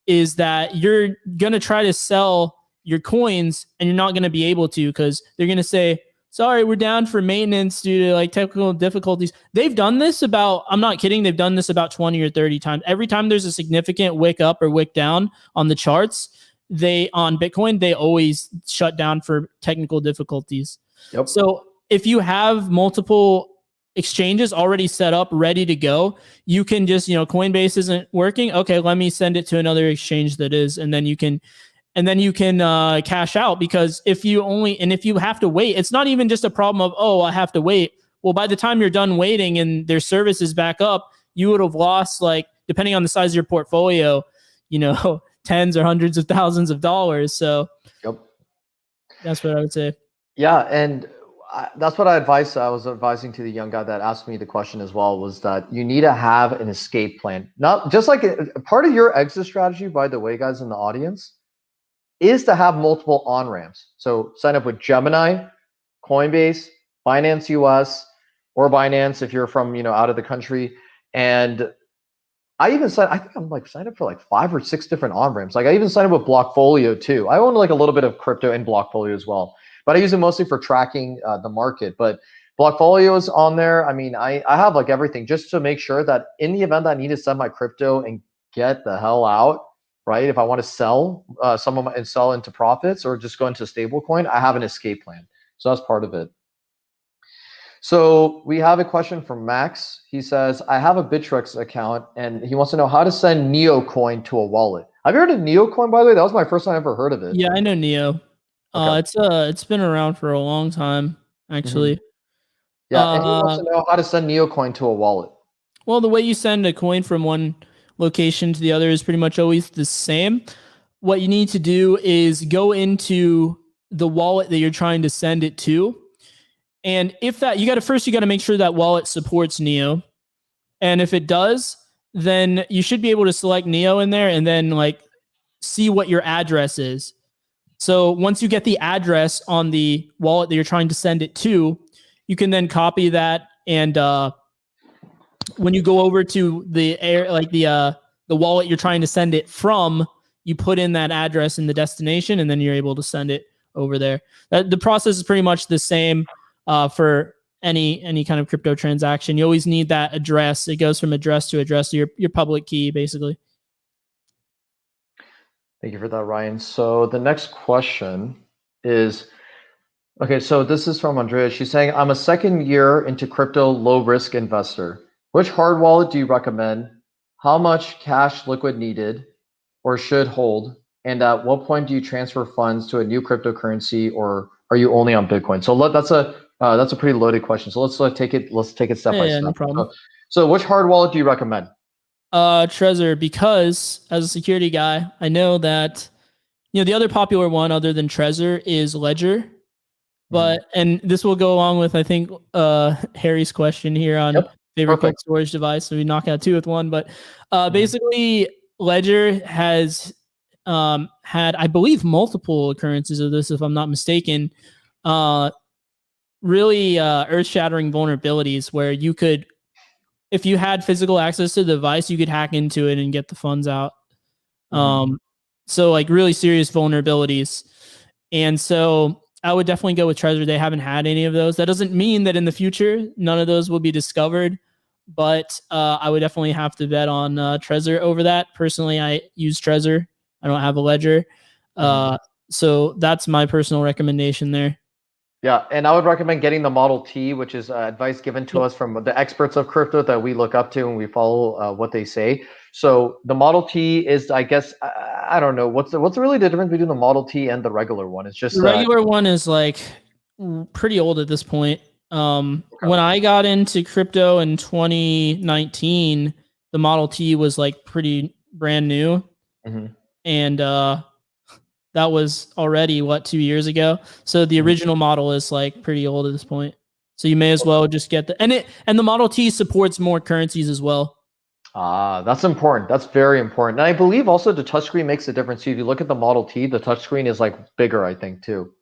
is that you're going to try to sell your coins and you're not going to be able to because they're going to say, sorry, we're down for maintenance due to like technical difficulties. They've done this about, I'm not kidding, they've done this about 20 or 30 times. Every time there's a significant wick up or wick down on the charts, on Bitcoin, they always shut down for technical difficulties. Yep. So if you have multiple exchanges already set up, ready to go, you can just, Coinbase isn't working. Okay, let me send it to another exchange that is, and then you can cash out. Because if you have to wait, it's not even just a problem of, oh, I have to wait. Well, by the time you're done waiting and their service is back up, you would have lost, like, depending on the size of your portfolio, tens or hundreds of thousands of dollars. So Yep. that's what I would say. Yeah, and that's what I was advising to the young guy that asked me the question as well, was that you need to have an escape plan. Not just like a part of your exit strategy, by the way, guys in the audience, is to have multiple on ramps. So sign up with Gemini, Coinbase, Binance US, or Binance if you're from out of the country. And I think I'm like signed up for like 5 or 6 different on ramps. Like I even signed up with Blockfolio too. I own like a little bit of crypto in Blockfolio as well, but I use it mostly for tracking the market. But Blockfolio is on there. I mean, I have like everything just to make sure that in the event that I need to send my crypto and get the hell out right? If I want to sell some of my and sell into profits or just go into stable coin, I have an escape plan. So that's part of it. So we have a question from Max. He says, I have a Bittrex account and he wants to know how to send Neocoin to a wallet. Have you heard of Neocoin, by the way? That was my first time I ever heard of it. Yeah, I know Neo. Okay. It's been around for a long time, Mhm. actually. Yeah, and he wants Uh, to know how to send Neocoin to a wallet. well, the way you send a coin from one location to the other is pretty much always the same. What you need to do is go into the wallet that you're trying to send it to. And if that, you got to make sure that wallet supports Neo. And if it does, then you should be able to select Neo in there and then like see what your address is. So once you get the address on the wallet that you're trying to send it to, you can then copy that. And when you go over to the wallet you're trying to send it from, you put in that address in the destination, and then you're able to send it over there. The process is pretty much the same for any kind of crypto transaction. You always need that address. It goes from address to address, to your public key, basically. Thank you for that, Ryan. So the next question is, okay, so this is from Andrea. She's saying, I'm a second year into crypto low risk investor. Which hard wallet do you recommend? How much cash liquid needed or should hold? And at what point do you transfer funds to a new cryptocurrency, or are you only on Bitcoin? So that's a pretty loaded question. So let's take it step by Yeah, no step. problem. So which hard wallet do you recommend? Trezor, because as a security guy, I know that the other popular one other than Trezor is Ledger. Mhm. And this will go along with, I think, Harry's question here on Yep, favorite cold perfect. storage device. So we knock out two with one. But Mhm. basically, Ledger has had, I believe, multiple occurrences of this, if I'm not mistaken. Uh, really earth-shattering vulnerabilities where you could, if you had physical access to the device, you could hack into it and get the funds out. Mhm. So like really serious vulnerabilities. And so I would definitely go with Trezor. They haven't had any of those. That doesn't mean that in the future none of those will be discovered, but I would definitely have to bet on Trezor over that. Personally, I use Trezor. I don't have a Ledger, Mhm. so that's my personal recommendation there. Yeah, and I would recommend getting the Model T, which is advice given to Yep. us from the experts of crypto that we look up to and we follow what they say. So the Model T is, I guess, I don't know what's really the difference between the Model T and the regular one. It's The just regular one is like pretty old at this point. okay. When I got into crypto in 2019, the Model T was like pretty brand new, Mhm. and that was already 2 years ago. So the Mhm. original model is like pretty old at this point. So you may as well just get and the Model T supports more currencies as well. That's important. That's very important. And I believe also the touchscreen makes a difference too. If you look at the Model T, the touchscreen is like bigger, I think, too.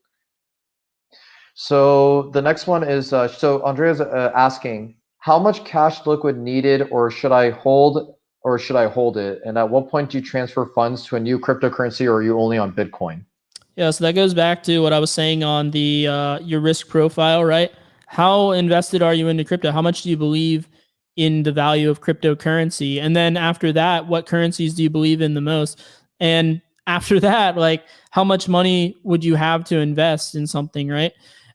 So the next one is so Andrea's asking how much cash liquid needed, or should I hold it? And at what point do you transfer funds to a new cryptocurrency, or are you only on Bitcoin? Yeah, so that goes back to what I was saying on the your risk profile, right? How invested are you into crypto? How much do you believe in the value of cryptocurrency? And then after that, what currencies do you believe in the most? And after that, like how much money would you have to invest in something, right?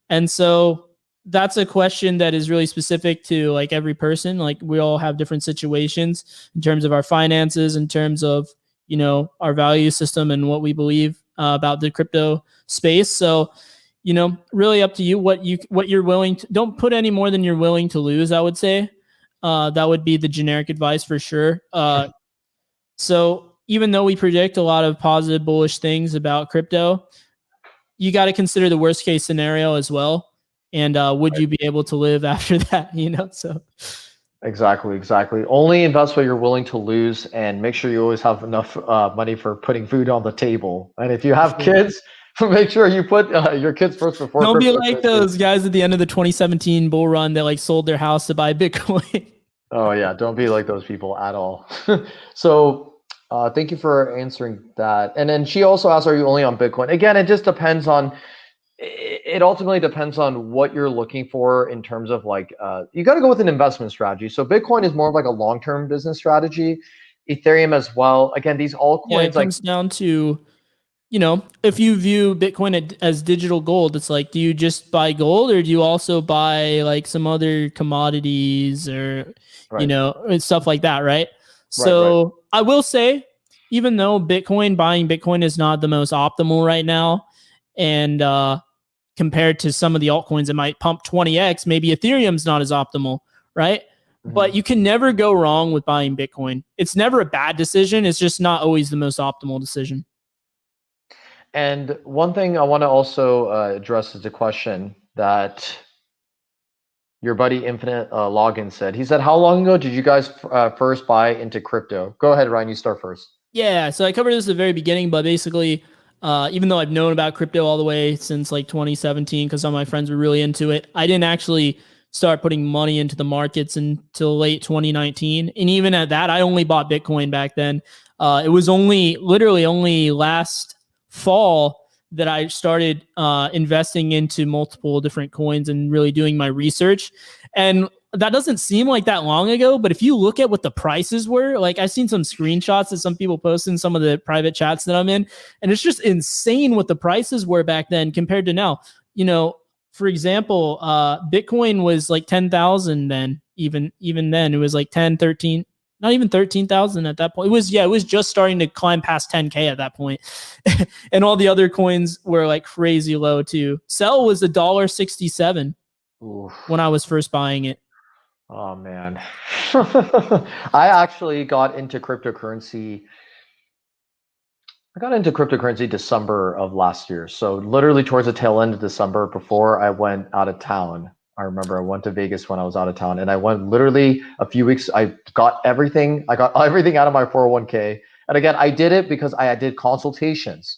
And so that's a question that is really specific to like every person. Like we all have different situations in terms of our finances, in terms of our value system and what we believe about the crypto space. So really up to you what you're willing to. Don't put any more than you're willing to lose, I would say. That would be the generic advice for sure. So even though we predict a lot of positive bullish things about crypto, you got to consider the worst case scenario as well. And would you be able to live after that? So Exactly, exactly. Only invest what you're willing to lose, and make sure you always have enough money for putting food on the table. And if you for have sure. kids, make sure you put your kids first before Don't be like cryptocurrency. those guys at the end of the 2017 bull run that like sold their house to buy Bitcoin. Oh yeah, don't be like those people at all. So thank you for answering that. And then she also asked, are you only on Bitcoin? Again, it just depends on, it ultimately depends on what you're looking for in terms of like, you got to go with an investment strategy. So Bitcoin is more of like a long-term business strategy. Ethereum as well. Again, these Yeah, it altcoins, like comes down to, if you view Bitcoin as digital gold, it's like, do you just buy gold or do you also buy like some other commodities or, right, and stuff like that, right? right. So I will say, even though buying Bitcoin is not the most optimal right now, and compared to some of the altcoins that might pump 20x, maybe Ethereum's not as optimal, right? But Mhm. you can never go wrong with buying Bitcoin. It's never a bad decision. It's just not always the most optimal decision. And one thing I want to also address is a question that your buddy Infinite Login said. He said, "How long ago did you guys first buy into crypto?" Go ahead, Ryan. You start first. Yeah, so I covered this at the very beginning, but basically, even though I've known about crypto all the way since like 2017, because some of my friends were really into it, I didn't actually start putting money into the markets until late 2019. And even at that, I only bought Bitcoin back then. It was literally only last fall that I started investing into multiple different coins and really doing my research. And that doesn't seem like that long ago, but if you look at what the prices were, like I've seen some screenshots that some people post in some of the private chats that I'm in, and it's just insane what the prices were back then compared to now. For example, Bitcoin was like 10,000 then, even then it was like 10, 13, not even 13,000 at that point. It was just starting to climb past 10K at that point. And all the other coins were like crazy low too. Cell was $1.67 when I was first buying it. Oh man. I actually got into cryptocurrency. I got into cryptocurrency December of last year. So literally towards the tail end of December before I went out of town. I remember I went to Vegas when I was out of town and I went literally a few weeks. I got everything. I got everything out of my 401k. And again, I did it because I did consultations.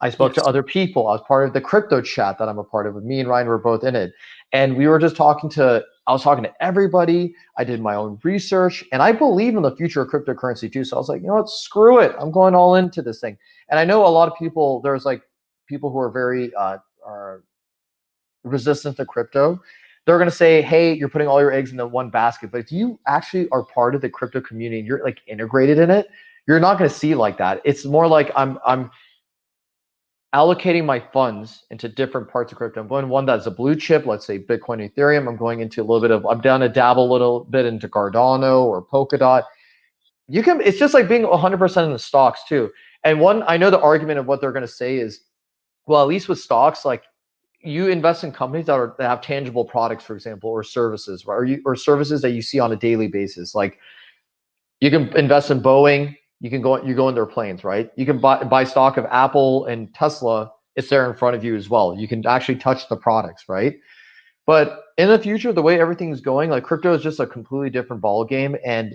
I spoke to Yes. other people. I was part of the crypto chat that I'm a part of. With me and Ryan were both in it, and we were just I was talking to everybody. I did my own research, and I believe in the future of cryptocurrency too. So I was like, you know what, screw it. I'm going all into this thing. And I know a lot of people. There's like people who are very are resistant to crypto. They're going to say, hey, you're putting all your eggs into one basket. But if you actually are part of the crypto community and you're like integrated in it, you're not going to see like that. It's more like I'm allocating my funds into different parts of crypto. I'm going one that's a blue chip, let's say Bitcoin, Ethereum. I'm going into a little bit of, I'm down to dabble a little bit into Cardano or Polkadot. It's just like being 100% in the stocks too. And I know the argument of what they're going to say is, well, at least with stocks, like you invest in companies that have tangible products, for example, or services, right? Or services that you see on a daily basis. Like you can invest in Boeing. You go in their planes, right? You can buy stock of Apple and Tesla. It's there in front of you as well. You can actually touch the products, right? But in the future, the way everything's going, like crypto is just a completely different ball game, and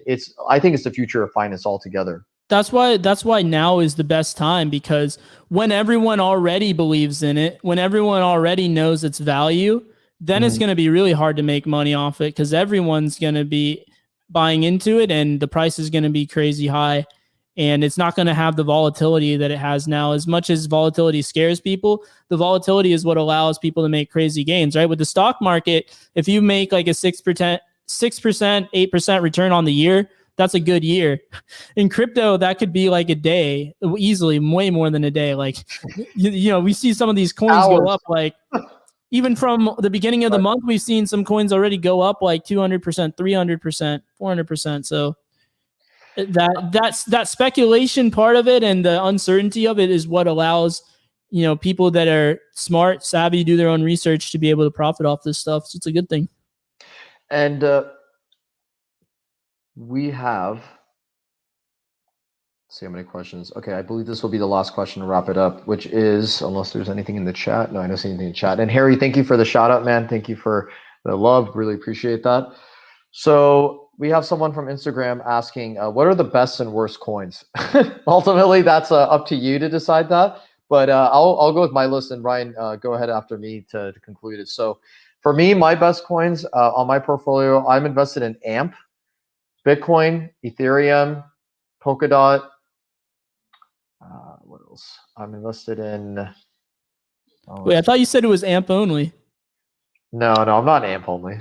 I think it's the future of finance altogether. That's why now is the best time, because when everyone already believes in it, when everyone already knows its value, then it's Mhm. going to be really hard to make money off it because everyone's going to be buying into it and the price is going to be crazy high, and it's not going to have the volatility that it has now. As much as volatility scares people, the volatility is what allows people to make crazy gains, right? With the stock market, if you make like a 6%, 8% return on the year, that's a good year. In crypto, that could be like a day, easily, way more than a day. Like, we see some of these coins go Hours, up, like even from the beginning of the right? month, we've seen some coins already go up like 200%, 300%, 400%. So that speculation part of it and the uncertainty of it is what allows people that are smart, savvy, do their own research to be able to profit off this stuff. So it's a good thing. And we have, let's see how many questions. Okay, I believe this will be the last question to wrap it up, which is, unless there's anything in the chat. No, I don't see anything in the chat. And Harry, thank you for the shout out, man. Thank you for the love. Really appreciate that. So we have someone from Instagram asking, what are the best and worst coins? Ultimately, that's up to you to decide that. But I'll go with my list, and Ryan, go ahead after me to conclude it. So for me, my best coins on my portfolio, I'm invested in AMP, Bitcoin, Ethereum, Polkadot. What else? I'm invested in. Wait, I thought you said it was AMP only. No, I'm not AMP only.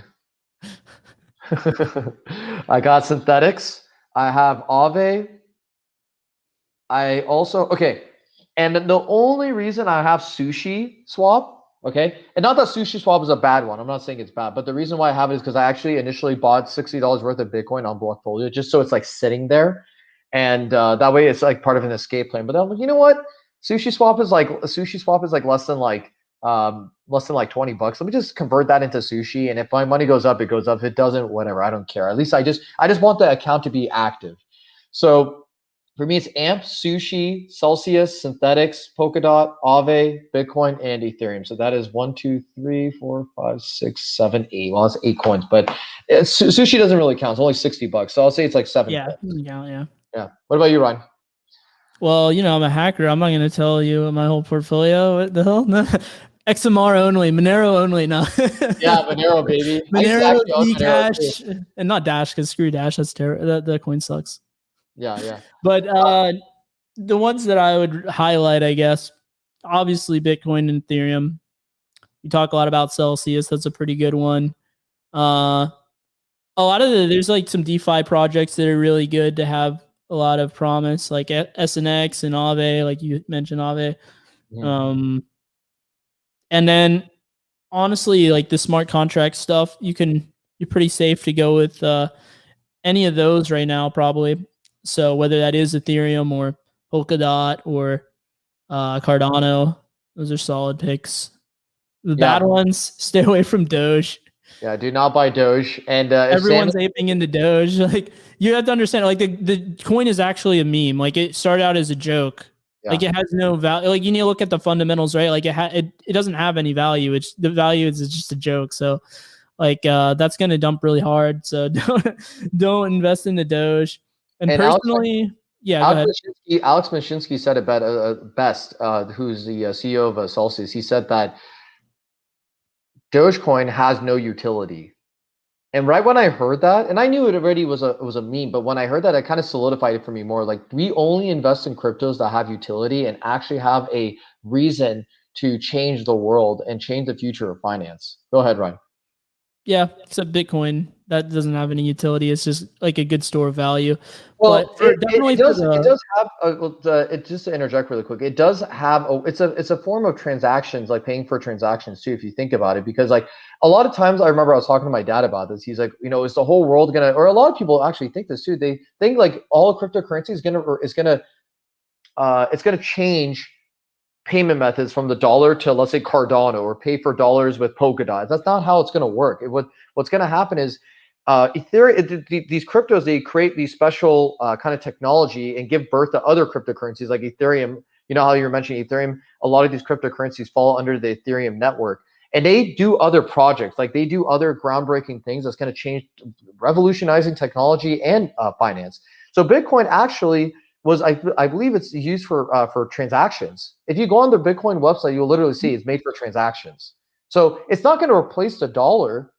I got synthetics. I have Aave. I also okay, and the only reason I have Sushi Swap, okay, and not that Sushi Swap is a bad one. I'm not saying it's bad, but the reason why I have it is because I actually initially bought $60 worth of Bitcoin on Blockfolio just so it's like sitting there, and that way it's like part of an escape plan. But then I'm like, you know what? Sushi Swap is like less than like $20. Let me just convert that into sushi, and if my money goes up, it goes up. If it doesn't, whatever. I don't care. At least I just want the account to be active. So for me, it's AMP, Sushi, Celsius, Synthetics, Polkadot, Aave, Bitcoin, and Ethereum. So that is 1, 2, 3, 4, 5, 6, 7, 8. Well, that's 8 coins, but Sushi doesn't really count. It's only $60. So I'll say it's like 7 Yeah, coins. yeah. Yeah. What about you, Ryan? Well, I'm a hacker. I'm not going to tell you my whole portfolio. What the hell? No. XMR only, Monero only. No. Yeah, Monero, baby. I used to Monero, actually own Monero Zcash, too. and not Dash because screw Dash. That's terrible. That coin sucks. Yeah. But the ones that I would highlight, I guess, obviously Bitcoin and Ethereum. We talk a lot about Celsius. That's a pretty good one. A lot of there's like some DeFi projects that are really good to have a lot of promise, like SNX and Aave, like you mentioned Aave. Mhm. And then honestly, like the smart contract stuff, you're pretty safe to go with any of those right now, probably. So whether that is Ethereum or Polkadot or Cardano, those are solid picks. The bad Yeah. ones, stay away from Doge. Yeah. Do not buy Doge. And if Sam, Everyone's aping into Doge. Like you have to understand, like the coin is actually a meme. Like it started out as a joke. yeah. Like it has no value. Like you need to look at the fundamentals, right? Like it doesn't have any value. It's the value is just a joke. So like that's gonna dump really hard. So don't invest in the Doge. And And personally, yeah, go ahead. Alex Mashinsky said it best. Who's the CEO of Celsius? He said that Dogecoin has no utility. And right when I heard that, and I knew it already was a meme, but when I heard that, it kind of solidified it for me more. Like we only invest in cryptos that have utility and actually have a reason to change the world and change the future of finance. Go ahead, Ryan. Yeah, except Bitcoin that doesn't have any utility. It's just like a good store of value. Well, But for definitely for it the does have it just to interject really quick. It does have it's a form of transactions, like paying for transactions too, if you think about it. Because like a lot of times, I remember I was talking to my dad about this. He's like, is the whole world gonna? Or a lot of people actually think this too. They think like all cryptocurrency it's gonna change payment methods from the dollar to, let's say, Cardano, or pay for dollars with Polkadot. That's not how it's going to work. What's going to happen is Ethereum, these cryptos, they create these special kind of technology and give birth to other cryptocurrencies like Ethereum. You know how you were mentioning Ethereum? A lot of these cryptocurrencies fall under the Ethereum network. And they do other projects, like they do other groundbreaking things that's going to change, revolutionizing technology and finance. So Bitcoin actually I believe it's used for transactions. If you go on the Bitcoin website, you'll literally see it's made for transactions. So it's not going to replace the dollar.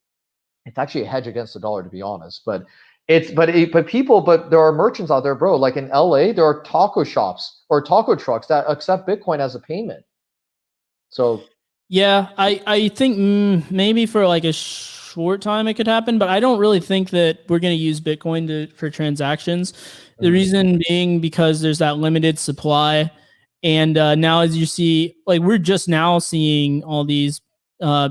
It's actually a hedge against the dollar, to be honest. But there are merchants out there, bro. Like in LA, there are taco shops or taco trucks that accept Bitcoin as a payment. So yeah, I think maybe for like a short time it could happen, but I don't really think that we're going to use Bitcoin for transactions. The reason being because there's that limited supply, and now as you see, like we're just now seeing all these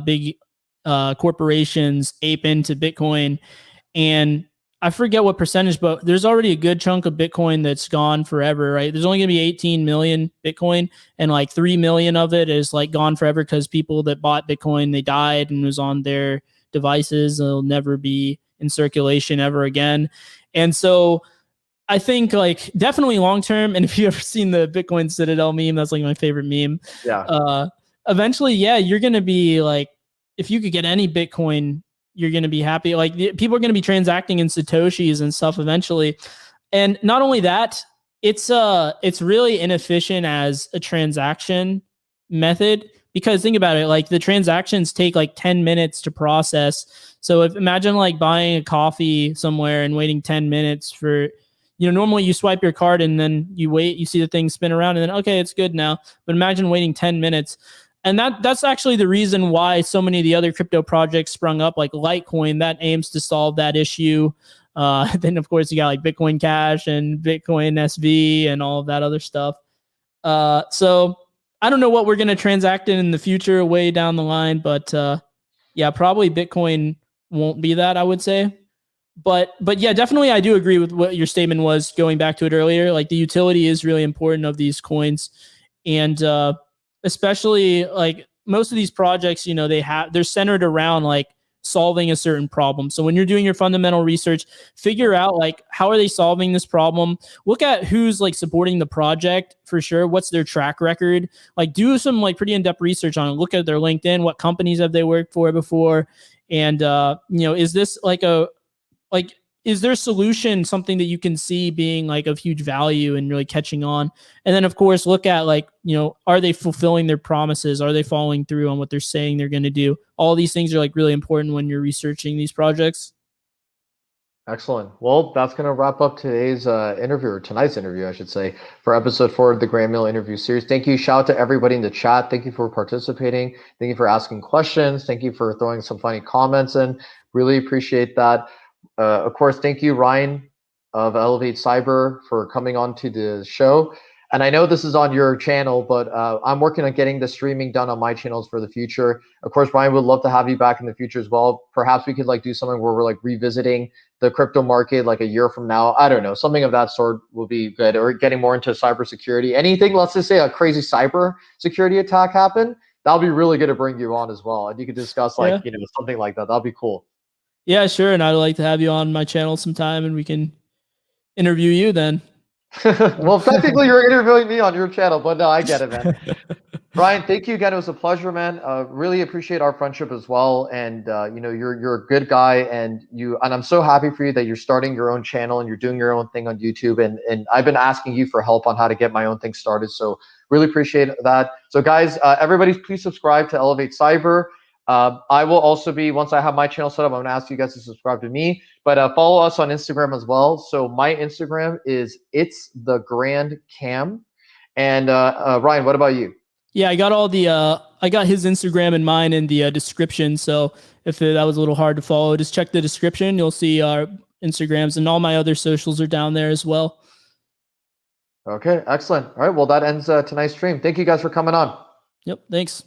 big corporations ape into Bitcoin, and I forget what percentage, but there's already a good chunk of Bitcoin that's gone forever, right? There's only going to be 18 million Bitcoin, and like 3 million of it is like gone forever because people that bought Bitcoin, they died and was on their devices. It'll never be in circulation ever again. And so I think like definitely long term, and if you ever seen the Bitcoin Citadel meme, that's like my favorite meme. yeah, Eventually, yeah, you're going to be like, if you could get any Bitcoin, you're going to be happy. Like people are going to be transacting in Satoshis and stuff eventually. And not only that, it's really inefficient as a transaction method because think about it, like the transactions take like 10 minutes to process. So if imagine like buying a coffee somewhere and waiting 10 minutes for, normally you swipe your card and then you wait, you see the thing spin around and then, okay, it's good now. But imagine waiting 10 minutes. And that's actually the reason why so many of the other crypto projects sprung up, like Litecoin, that aims to solve that issue. Then of course you got like Bitcoin Cash and Bitcoin SV and all of that other stuff. So I don't know what we're going to transact in the future way down the line, but yeah, probably Bitcoin won't be that, I would say. But yeah, definitely I do agree with what your statement was, going back to it earlier. Like the utility is really important of these coins. And especially like most of these projects, you know, they're centered around like solving a certain problem. So when you're doing your fundamental research, figure out like how are they solving this problem? Look at who's like supporting the project for sure. What's their track record? Like do some like pretty in-depth research on it. Look at their LinkedIn. What companies have they worked for before? And you know, is this like is their solution something that you can see being like of huge value and really catching on? And then of course look at like, you know, are they fulfilling their promises? Are they following through on what they're saying they're going to do? All these things are like really important when you're researching these projects. Excellent. Well, that's going to wrap up today's interview, or tonight's interview, I should say, for episode 4 of the Grand Mill interview series. Thank you. Shout out to everybody in the chat. Thank you for participating. Thank you for asking questions. Thank you for throwing some funny comments in. Really appreciate that. Of course, thank you, Ryan of Elevate Cyber, for coming on to the show. And I know this is on your channel, but I'm working on getting the streaming done on my channels for the future. Of course, Ryan would love to have you back in the future as well. Perhaps we could like do something where we're like revisiting the crypto market like a year from now. I don't know, something of that sort will be good. Or getting more into cybersecurity. Anything, let's just say a crazy cyber security attack happened, that'll be really good to bring you on as well. And you could discuss like, you know, something like that. That'll be cool. Yeah, sure. And I'd like to have you on my channel sometime and we can interview you then. Well, technically you're interviewing me on your channel, but no, I get it, man. Ryan, thank you again. It was a pleasure, man. Really appreciate our friendship as well. And you know, you're a good guy, and I'm so happy for you that you're starting your own channel and you're doing your own thing on YouTube. And I've been asking you for help on how to get my own thing started. So really appreciate that. So guys, everybody, please subscribe to Elevate Cyber. I will also be, once I have my channel set up, I'm gonna ask you guys to subscribe to me, but follow us on Instagram as well. So my Instagram is It's the Grand Cam. And Ryan, what about you? Yeah, I got all the I got his Instagram and mine in the description. So if that was a little hard to follow, just check the description. You'll see our Instagrams, and all my other socials are down there as well. Okay, excellent. All right, well, that ends tonight's stream. Thank you guys for coming on. Yep, thanks.